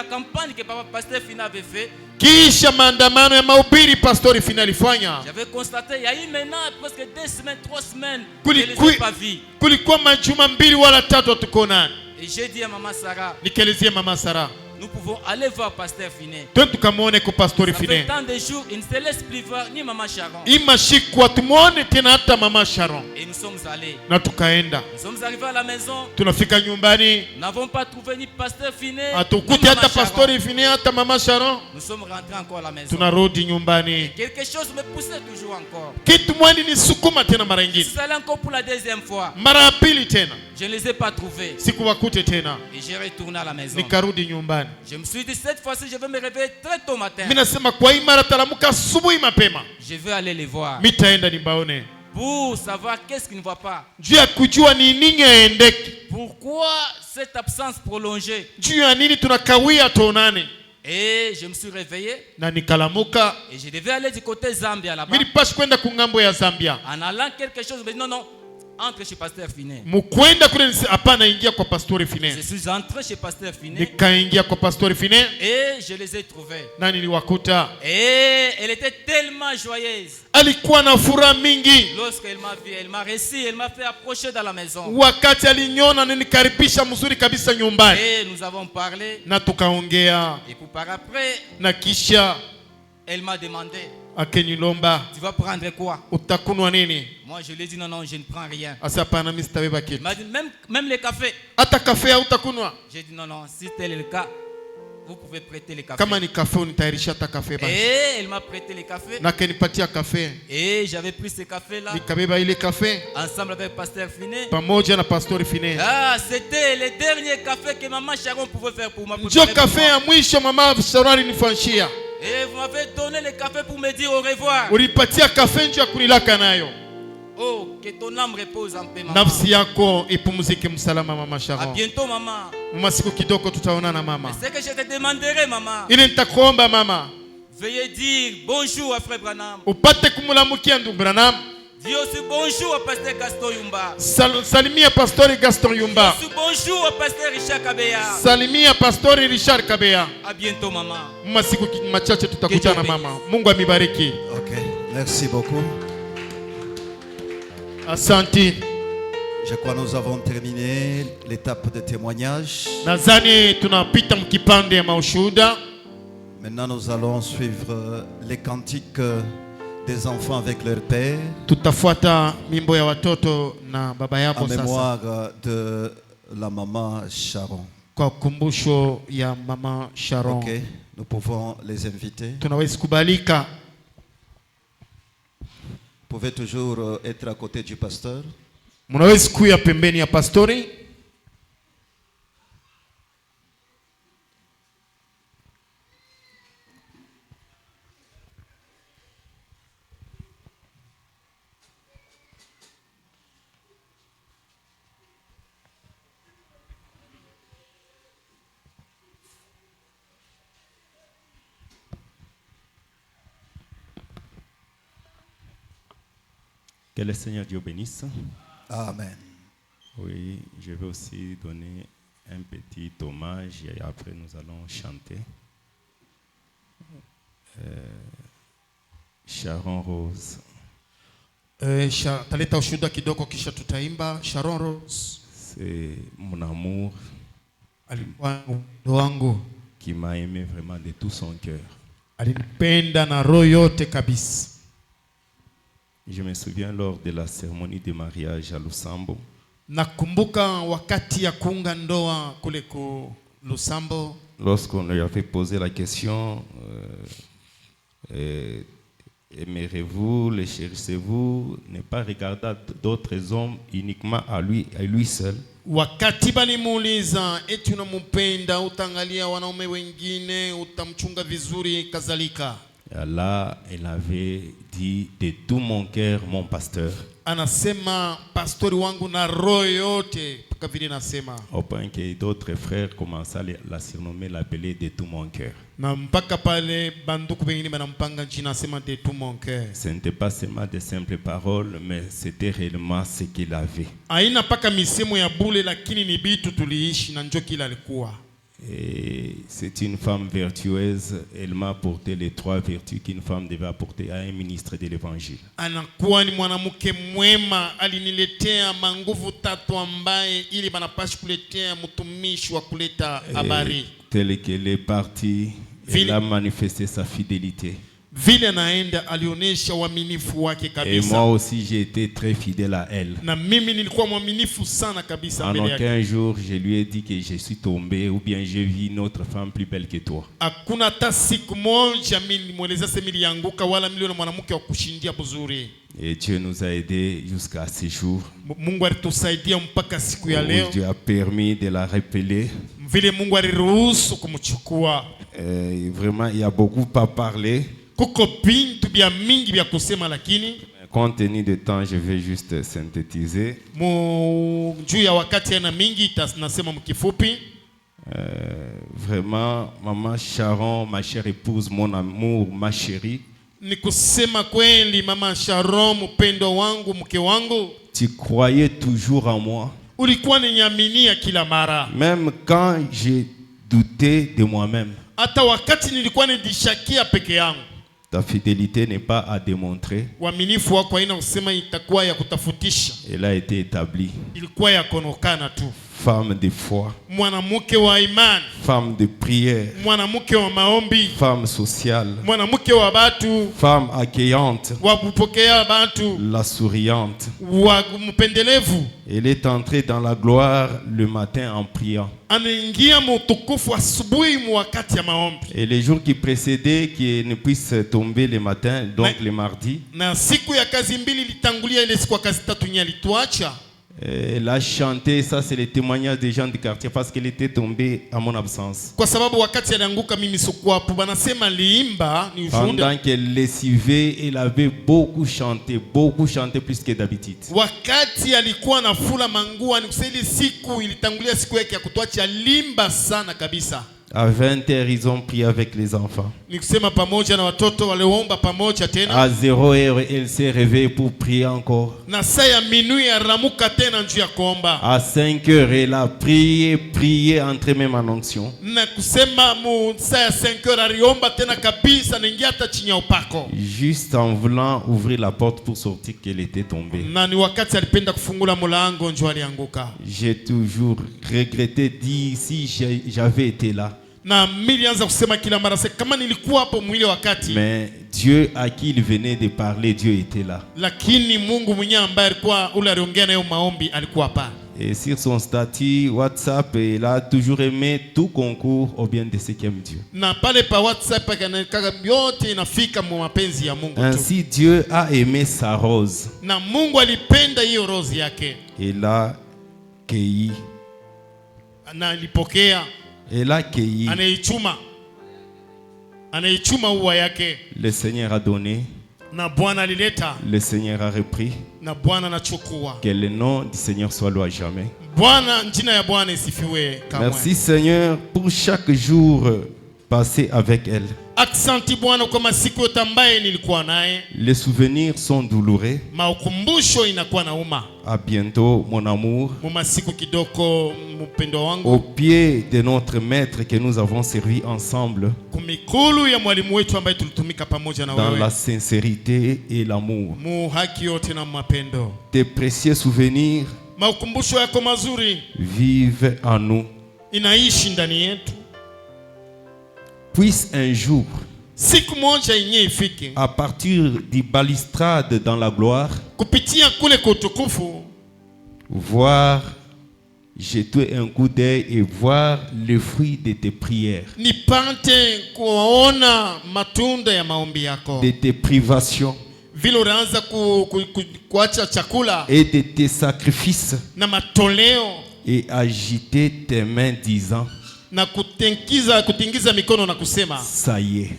campagne que Papa Pasteur Finet avait fait. Kisha maandamano ya mahubiri pastori Finet alifanya. J'avais constaté il y a eu maintenant presque 2 semaines, 3 semaines. Je ne les ai pas vus. Kulikuwa majuma 2 wala 3 tukonana. Et j'ai dit à Maman Sarah. Nikelezea Mama Sarah. Nous pouvons aller voir Pasteur Finet. Tukamwone kwa pastori Finet. Ça fait tant de jours, il ne se laisse plus voir ni Maman Sharon. Imashikwa tumuone tena hata Mama Sharon. Et nous sommes allés. Na tukaenda. Nous sommes arrivés à la maison. Tunafika nyumbani. Nous n'avons pas trouvé ni Pasteur Finet. Hatukuti hata pastori Finet hata Mama Sharon. Nous sommes rentrés encore à la maison. Tunarudi nyumbani. Quelque chose me poussait toujours encore. Kitu mwani nisukuma tena mara nyingine. Je suis allé encore pour la 2e fois. Mara ya pili tena. Je ne les ai pas trouvés. Sikuwakute tena. Et j'ai retourné à la maison. Nikarudi nyumbani. Je me suis dit cette fois-ci je vais me réveiller très tôt matin. Mimi nasema kwa hii mara talamuka asubuhi mapema. Je vais aller les voir. Mitaenda nibaone. Pour savoir qu'est-ce qui ne va pas. Juu ya kujua ni nini yaendeki. Pourquoi cette absence prolongée? Juu ya nini tunakawia tuonane. Et je me suis réveillé. Na nikalamuka. Et je devais aller du côté Zambia là-bas. Mimi nipashe kwenda kungambo ya Zambia. En allant quelque chose, mais non. Entre chez Pasteur Finet. Mukwenda kule hapana ingia kwa pastori Finet. Je suis entré chez Pasteur Finet. Nikaingia kwa pastori Finet. Et je les ai trouvés. Na niliwakuta. Et elle était tellement joyeuse. Alikuwa na furaha mingi. Lorsqu'elle m'a vu, elle m'a reçu, elle m'a fait approcher dans la maison. Wakati aliniona ninikaribisha mzuri kabisa nyumbani. Et nous avons parlé. Na tukaongea. Et pour par après. Na kisha elle m'a demandé. Akenilomba. Tu vas prendre quoi? Utakunwa nini? Moi je lui ai dit non, je ne prends rien. Asapana mimi sitabeba kitu. Il m'a dit même le café. Hata kafe hautakunwa? J'ai dit non, si tel est le cas, vous pouvez prêter le café. Kama ni kafe unitayarisha hata kafe basi. Et elle m'a prêté le café. Na kanipatia kafe. Et j'avais pris ce café là. Nikabeba ile kafe. Ensemble avec Pasteur Finet. Pamoja na pastori Finet. Ah, c'était le dernier café que Maman Sharon pouvait faire pour moi. Ndio kafe ya mwisho Mama Sharon alinifanyia. Et vous m'avez donné le café pour me dire au revoir. Ulipatia kafe nje ya kunilaka nayo. Oh, que ton âme repose en paix, maman. Nafsi yako ipumzike msalama Mama Sharon. À bientôt, maman. Mama siku kidogo tutaonana mama. C'est que je te demanderai, maman. Ile nitakuomba mama. Veuillez dire bonjour à frère Branham. Upate kumulamukia ndugu Branham. Dis aussi bonjour au pasteur Gaston Yumba. Salimia pastori Gaston Yumba. Dis bonjour au pasteur Richard Kabeya. Salimia pastori Richard Kabeya. À bientôt maman. Masiku machache tutakutana mama. Mungu amibariki. OK. Merci beaucoup. Asante. Je crois que nous avons terminé l'étape de témoignage. Nadhani tunapita mkipande ya maushuhuda. Maintenant nous allons suivre les cantiques des enfants avec leur père. Tutafuata mimbo ya watoto na baba yao en sasa. mémoire de la maman Sharon. Kwa kumbusho ya mama Sharon. OK, nous pouvons les inviter. Tunaweza kubalika. Vous pouvez toujours être à côté du pasteur. Mnaweza kuya pembeni ya pastori. Que le Seigneur Dieu bénisse. Amen. Oui, je vais aussi donner un petit hommage et après nous allons chanter. Sharon Rose. Taleta ushuhuda kidogo kisha tutaimba. Sharon Rose. C'est mon amour Alikuwa ndo wangu. qui m'a aimé vraiment de tout son cœur. Alinipenda na roho yote kabisa. Je me souviens lors de la cérémonie de mariage à Lusambo. Nakumbuka wakati ya kuunga ndoa kule ku Lusambo. Lorsqu'on lui avait posé la question, aimerez-vous, les chérissez-vous, ne pas regarder d'autres hommes, uniquement à lui seul. Wakati balimuuliza eti unampenda, utangalia wanaume wengine, utamchunga vizuri kadhalika. Là, elle avait dit de tout mon cœur, mon pasteur. Anasema pastori wangu na roho yote, mpaka vile nasema. Au point que d'autres frères commençaient à la surnommer, l'appeler de tout mon cœur. Na mpaka pale banduku wengine banampanga jina nasema de tout mon cœur. Ce n'était pas seulement de simples paroles, mais c'était réellement ce qu'il avait. Haina paka misemo ya bule, lakini ni bitu tuliishi na njo kila alikuwa. Et c'est une femme vertueuse. Elle m'a apporté les 3 vertus qu'une femme devait apporter à un ministre de l'évangile. Anakuwa ni mwanamke mwema, aliniletea manguvu 3 ambaye ili banapashi kuletea mtumishi wa kuleta habari. Telle qu'elle est partie, elle a manifesté sa fidélité. Vile naenda alionesha uaminifu wake kabisa. Et moi aussi j'ai été très fidèle à elle. Na mimi nilikuwa mwaminifu sana kabisa mbele yake. En aucun jour je lui ai dit que je suis tombé ou bien j'ai vu une autre femme plus belle que toi. Hakuna hata siku moja mimi nimueleza sema nilianguka wala miliona mwanamke wa kushindia buzuri. Et Dieu nous a aidés jusqu'à ce jour. Mungu alitusaidia mpaka siku ya leo. Dieu a permis de la rappeler. Vile Mungu aliruhusu kumchukua. Vraiment il y a beaucoup à parler. Kuko bintu bya mingi bya kusema, lakini compte tenu de temps je vais juste synthétiser. Juu ya wakati yana mingi nasema mkifupi. Vraiment maman Sharon, ma chère épouse, mon amour, ma chérie. Ni kusema kweli mama Sharon, mpendo wangu, mke wangu. Tu croyais toujours en moi. Ulikuwa ninyaminia kila mara. Même quand j'ai douté de moi-même. Hata wakati nilikuwa nijishakia peke yangu. Ta fidélité n'est pas à démontrer. Uaminifu wako haina kusema itakuwa ya kutafutisha. Elle a été établie. Ilikuwa ya konokana tu. Femme de foi. Mwanamke wa imani. Femme de prière. Mwanamke wa maombi. Femme sociale. Mwanamke wa batu. Femme accueillante. Wa kupokea batu. La souriante. Wa mpendelevu. Elle est entrée dans la gloire le matin en priant. Anaingia mutukufu asubuhi wakati ya maombi. Et les jours qui précédaient qu'il ne puisse tomber le matin, donc le mardi. Na siku ya kazi mbili litangulia ile siku ya kazi tatu nyalituacha. Elle a chanté, ça c'est le témoignage des gens du quartier parce qu'elle était tombée à mon absence. Kwa sababu wakati alianguka mimi sikuwapo, banasema liimba ni ushuhuda. Pendant qu'elle lessivait, elle avait beaucoup chanté plus que d'habitude. Wakati alikuwa anafula mangua, ni kusema ile siku ilitangulia siku yake ya kutuacha, limba sana kabisa. À 20h, ils ont prié avec les enfants. À 0h, elle s'est réveillée pour prier encore. À 5h, elle a prié, entrée même en onction. Juste en voulant ouvrir la porte pour sortir qu'elle était tombée. J'ai toujours regretté de dire si j'avais été là. Mais Dieu à qui il venait de parler, Dieu était là. Et sur son statut WhatsApp, il a toujours aimé tout concours au bien de ceux qui aiment Dieu. Ainsi Dieu a aimé sa rose. Il l'a cueilli. Elle a cueilli. Le Seigneur a donné. Le Seigneur a repris. Que le nom du Seigneur soit loué à jamais. Merci Seigneur pour chaque jour passé avec elle. Les souvenirs sont douloureux. À bientôt mon amour. Au pied de notre maître que nous avons servi ensemble. Dans la sincérité et l'amour. Tes précieux souvenirs vivent en nous. Puisse un jour, à partir du balustrade dans la gloire, voir, jeter un coup d'œil et voir le fruit de tes prières, de tes privations et de tes sacrifices, et agiter tes mains disant, ça y est.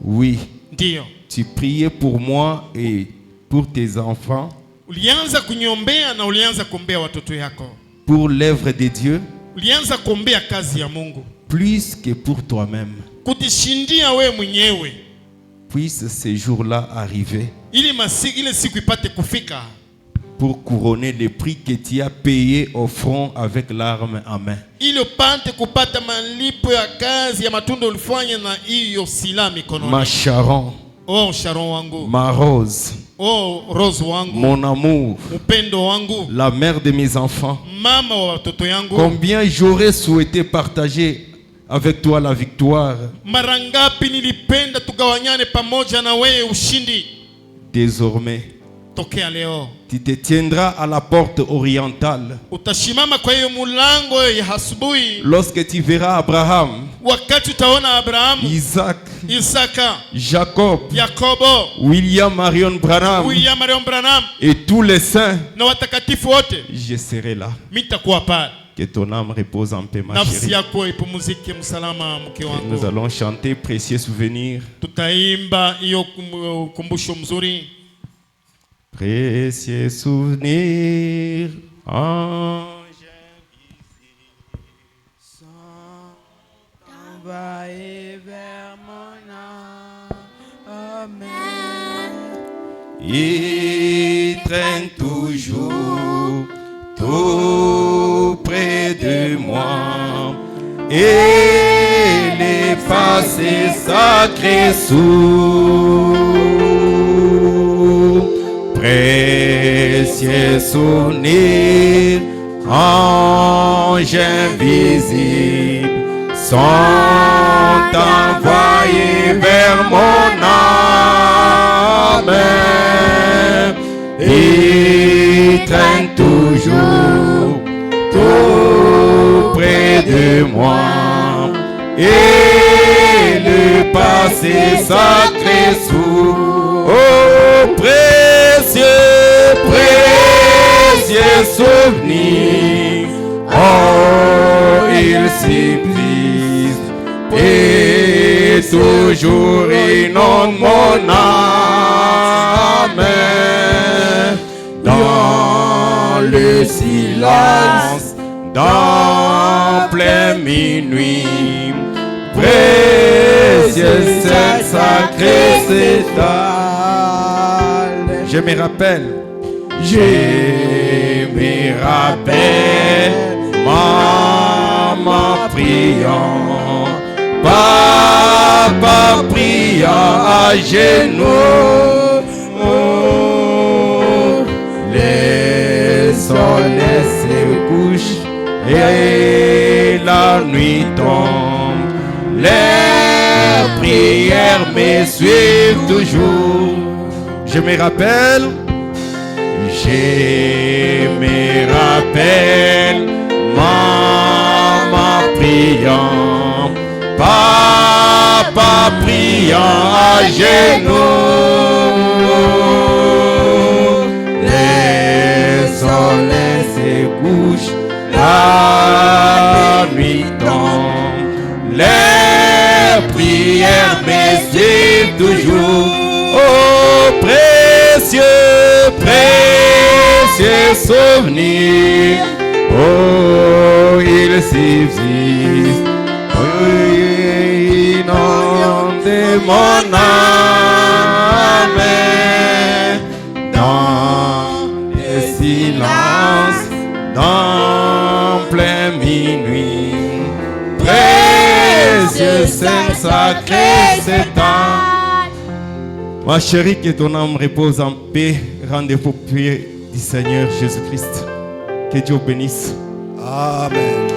Oui. Tu priais pour moi et pour tes enfants. Pour l'œuvre de Dieu. Plus que pour toi-même. Puisse ce jour-là arriver. Pour couronner le prix que tu as payé au front avec l'arme en main. Ma Sharon, ma rose, mon amour, la mère de mes enfants. Combien j'aurais souhaité partager avec toi la victoire. Désormais, tu te tiendras à la porte orientale. Lorsque tu verras Abraham, Isaac, Jacob, William Marion Branham et tous les saints, je serai là. Que ton âme repose en paix, ma chérie. Et nous allons chanter Précieux Souvenir. Précieux souvenir, ange invisible, envoyé vers mon âme. Il traîne toujours tout près de moi et les passés sacrés sous. Précieux souvenir, ange invisible, sont envoyés vers mon âme. Ils traînent toujours tout près de moi et le passé sacré sous. Oh, précieux souvenir, oh, il subsiste et toujours inonde mon âme. Dans le silence, dans plein minuit. Précieux Saint sacré, c'est ta. Je me rappelle, maman priant, papa priant à genoux. Les soleils se couchent et la nuit tombe. Les prières me suivent toujours. Je me rappelle, maman priant, papa priant à genoux. Les soleils se couchent, la nuit tombe. Les prières me suivent toujours. Oh, précieux, précieux souvenir. Oh, il subsiste. Il inonde mon âme dans le silence, dans plein minuit. Précieux Saint sacré, c'est un. Ma chérie, que ton âme repose en paix. Rendez-vous prier du Seigneur Jésus-Christ. Que Dieu bénisse. Amen.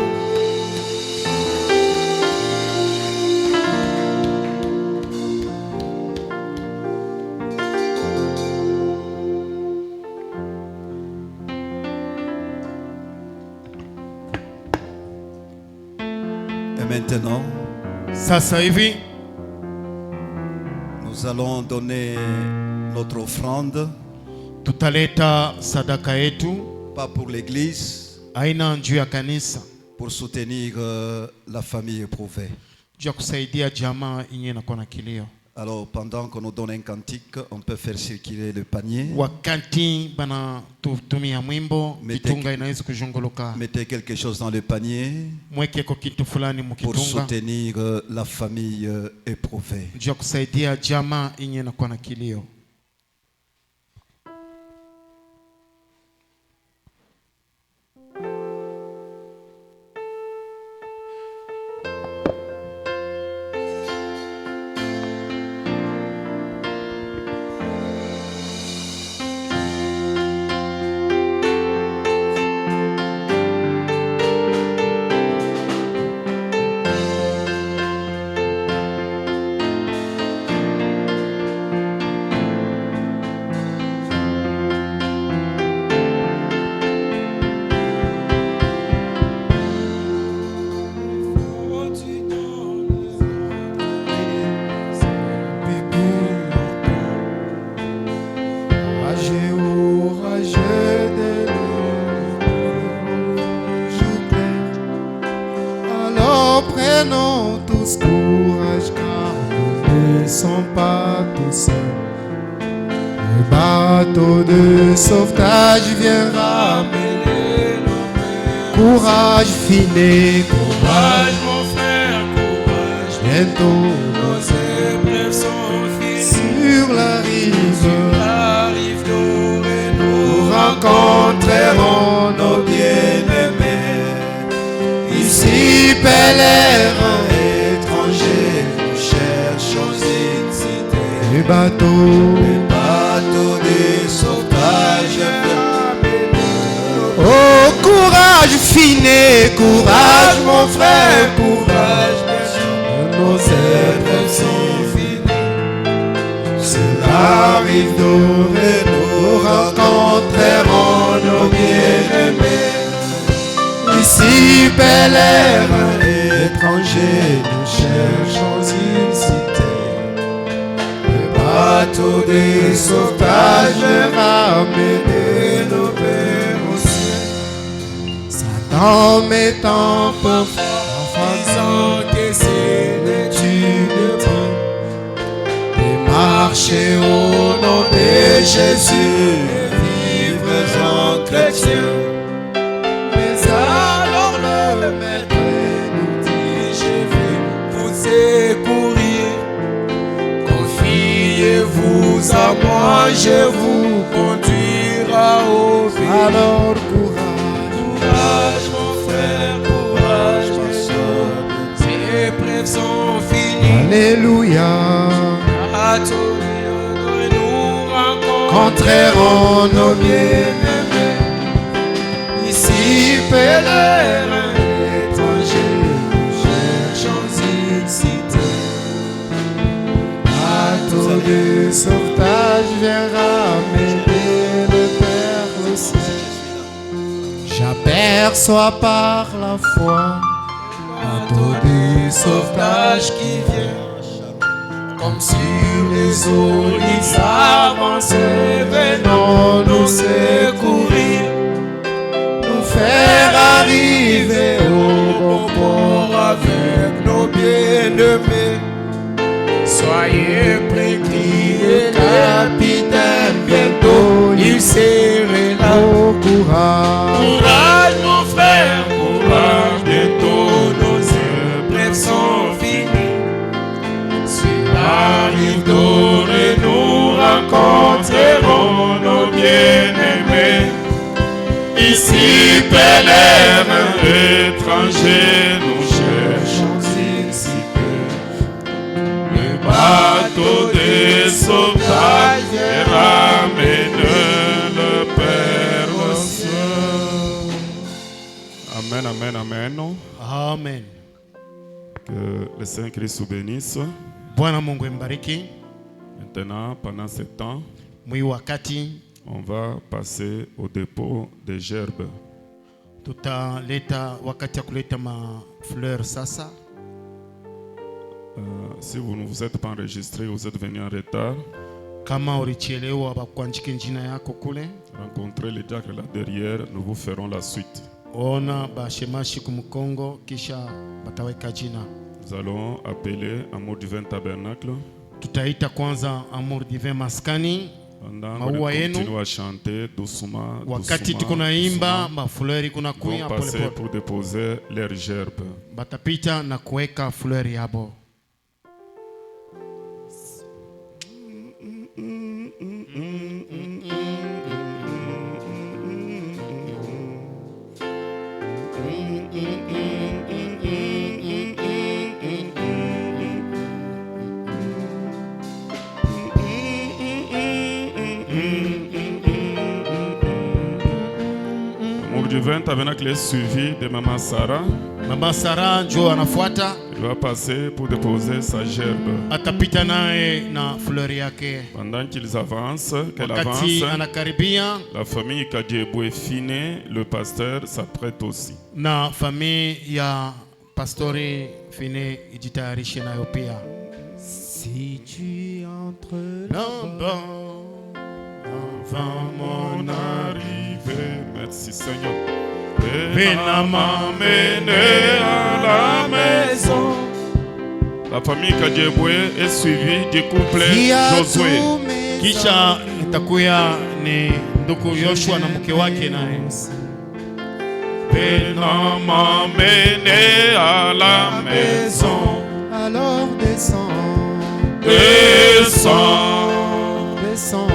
Et maintenant, nous allons donner notre offrande. Tutaleta sadaka yetu, pas pour l'église, aina njuu ya kanisa, pour soutenir la famille éprouvée. Juu ya kusaidia jamaa yenye inakuwa na kilio. Alors pendant qu'on nous donne un cantique, on peut faire circuler le panier. Wakati bana tutumia mwimbo, kitunga inaweza kuzunguluka. Mettez quelque chose dans le panier mweke ko kitu fulani pour mkitunga, soutenir la famille éprouvée. juu ya kusaidia jamaa yenye inakuwa na kilio. Prenons tous courage car nous ne sommes pas tout seuls. Le bateau de sauvetage vient ramener nos mains. Courage finé, courage mon frère, courage. Bientôt nos épreuves sont finies. Sur la rive d'eau et nous rencontrerons nos bien-aimés. Ici, pèlerins étrangers, nous cherchons une cité. Les bateaux de sauvetage. Oh, courage finé, courage mon frère, courage. Nos épreuves sont finies. Sur la rive d'eau et nous rencontrerons nos bien-aimés. Ici, pèlerins étrangers, nous cherchons une cité. Le bateau de sauvetage ramener nos pères au ciel. Satan m'étant parfois disant que c'est l'étude de marcher au nom de Jésus et vivre en chrétien. Alors le maître l'ange vous conduira au pays. Alors courage mon frère, courage ma soeur, ces épreuves sont finies. Alléluia. Nous rencontrerons nos bien-aimés. Ici pèlerins étrangers, cherchons une cité. Bateau de sauvetage vient ramener le Père au ciel. J'aperçois par la foi bateau de sauvetage qui vient, comme sur les eaux ils avancent, venons nous secourir, nous faire arriver au bon port avec nos bien-aimés. Soyez prêts, criez capitaine, bientôt il sera là. Oh, courage mon frère, courage, bientôt nos épreuves sont finies. S'il arrive d'or et nous rencontrerons nos bien-aimés. Ici pèlerins étrangers, nous cherchons une cité. Le bateau de sauvetage ramène le Père au ciel. Amen, amen, amen. Amen. Que le Saint-Christ vous bénisse. Bwana Mungu mbariki. Maintenant, pendant ce temps, Mwi wakati on va passer au dépôt des gerbes. tutaleta wakati ya kuleta mafleur sasa. Si vous ne vous êtes pas enregistré, vous êtes venu en retard. Kama ulichelewa bakuandike jina yako kule. Rencontrez les diacres là derrière, nous vous ferons la suite. Ona bashemashi kumukongo kisha bataweka jina. Nous allons appeler Amour Divin Tabernacle. Tutaita kwanza Amour Divin Maskani. Pendant qu'on continue à chanter doucement, wakati tukunaimba mafleur kunakuya pole pole pour déposer leurs gerbes. Batapita na kuweka fleur yabo. Amour Divin Tabernacle est suivi de Maman Sarah. Maman Sarah njo anafuata. Il va passer pour déposer sa gerbe. Atapita nae na fleur yake. Pendant qu'ils avancent, qu'elle avance, anakaribia, la famille Kadiebwe Fine, le pasteur, s'apprête aussi. Na famille ya pastori Fine ijitayarishe nayo pia. Si tu entres là-bas avant mon arrivée, merci Seigneur. Viens m'amener à la maison. La famille Kadiebwe est suivie du couple Josué. Kisha itakuya ni ndugu Yoshua na mke wake naye. Viens m'amener à la maison. Alors descends, Descends, descends,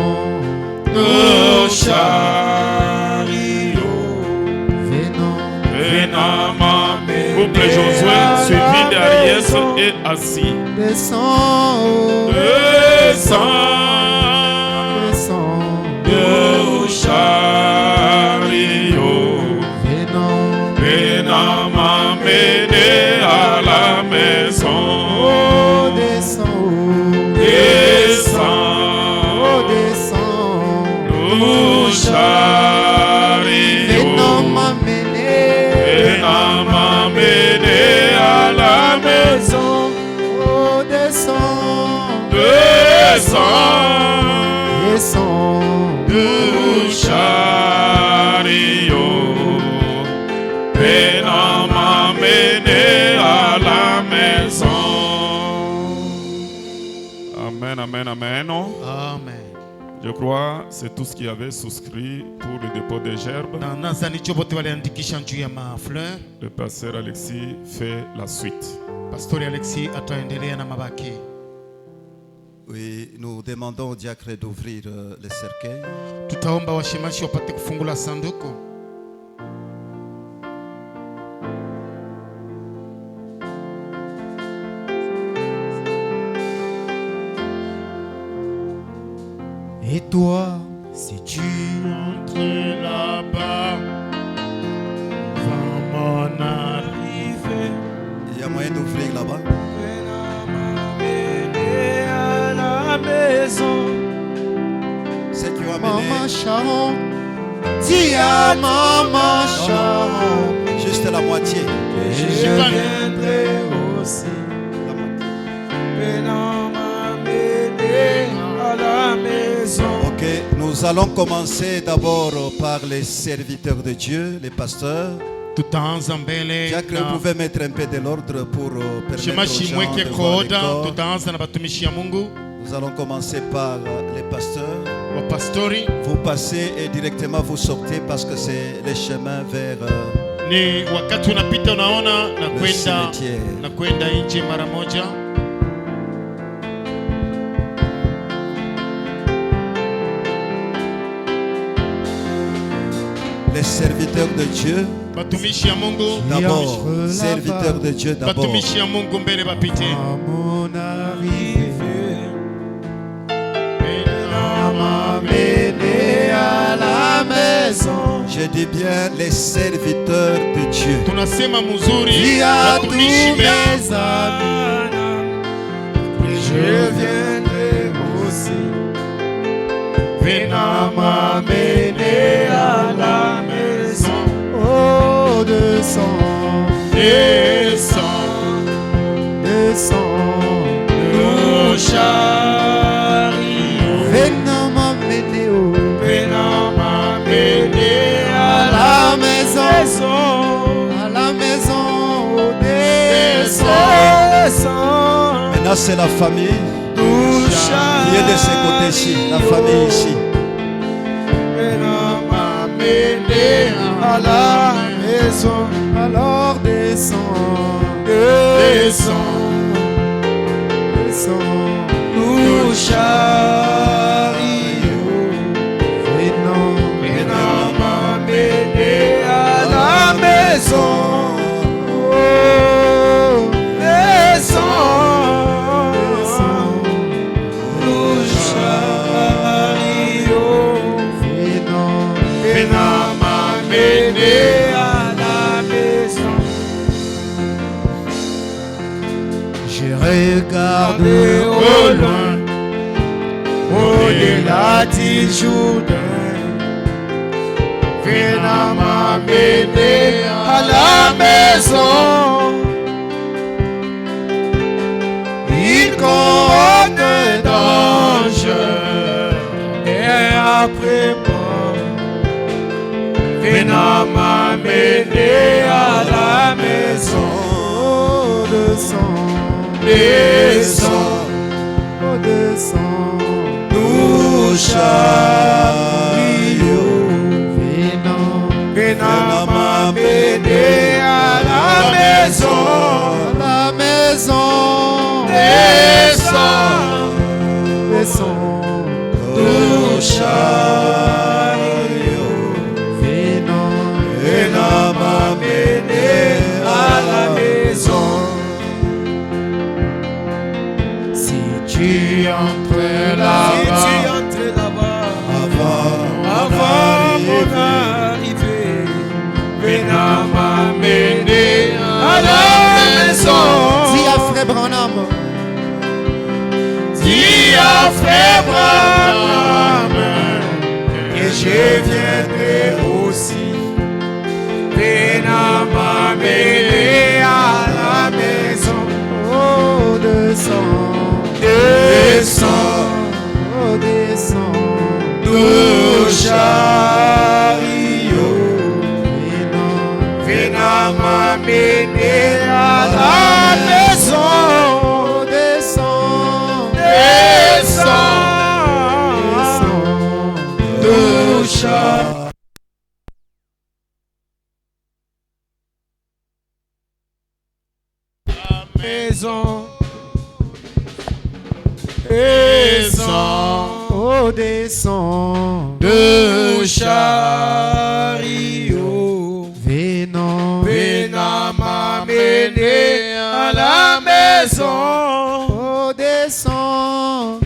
nos chariots. venons, m'amener. Couple Josué suivi d'Ariès et assis. descends, Descends, descends, nos chariots. venons, m'amener à la maison. oh descends, Descends, oh descends, nos chariots. venons m'amener à la maison. oh descends, Descends, descends, nos chariots. Viens m'amener à la maison. Amen, amen, amen. Amen. Je crois que c'est tout ce qui avait souscrit pour le dépôt des gerbes. Na nazani chobote waliandikisha juu ya mafleur. Le pasteur Alexis fait la suite. Pastori Alexis ataendelea na mabaki. Oui, nous demandons au diacre d'ouvrir le cercueil. Tutaomba washemashi wapate kufungula sanduku. Et toi, si tu entres là-bas, va m'en arriver. Il y a moyen d'ouvrir là-bas. À la maison. C'est qui va Maman Sharon, dis à Maman Sharon, juste la moitié. Et je viendrai aussi. À la maison. Ok, nous allons commencer d'abord par les serviteurs de Dieu, les pasteurs. Tutaanza mbele Diacre, vous pouvez mettre un peu de l'ordre pour permettre aux shemashi gens mweke de voir les koda. corps. Tutaanza na batumishi ya Mungu Nous allons commencer par les pasteurs. wa pastori. Vous passez et directement vous sortez parce que c'est le chemin vers Ni wakati unapita unaona cimetière. na kwenda nje mara moja. les serviteurs de Dieu. Batumishi ya Mungu, D'abord, serviteurs de Dieu d'abord. batumishi ya Mungu mbele bapite. À mon arrivée, m'a mené à la maison. Je dis bien les serviteurs de Dieu. Tunasema mzuri Dis à tous batumishi mes mbele. amis, je viendrai aussi. Vena m'a mené à la maison. Oh, descends, Descends, descends, nous chariots. Vena m'a mené, oh, Vena m'a mené à la maison. À la maison, oh, descends. Maintenant, c'est la famille qui est de ce côté-ci, la famille ici. M'a mené à la maison. Alors descends, descends, descends, nous chariots. Venant m'a mené à la maison. Oh, descends, nous chariots. Venant m'a mené à la maison. Je regarde au loin, au-delà du Jourdain. Venant m'a mené à la maison. Une couronne d'anges est après moi. Venant m'a mené à la maison. Oh, descends, descends, oh, descends, nous chariots. Venant m'a mené à la maison. À la maison, descends, descends, nous chariots. Venant m'a mené à la maison. Si tu entres là-bas, avant mon arrivée, Venant m'a mené à la maison. Dis à Frère Branham, dis à Frère Branham, et je viendrai aussi. Venant m'a mené à la maison. Oh, descends, descends, oh, descends, nous chariots. Venant m'a mené à la maison. Descends, descends, descends, nous chariots. Maison. Hey. Oh, descends de chariot, venant m'amener à la maison. Oh, descends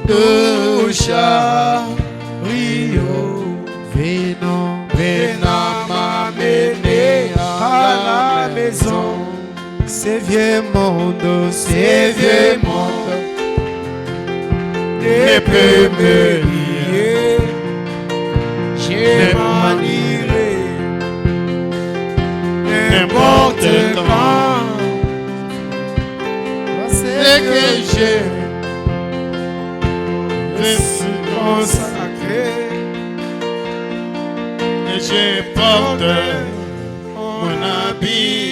de chariot, venant m'amener à la maison. Ces vieux monde ne peut me lier. Je m'en irai n'importe quand. C'est que je suis consacré et je porte mon habit.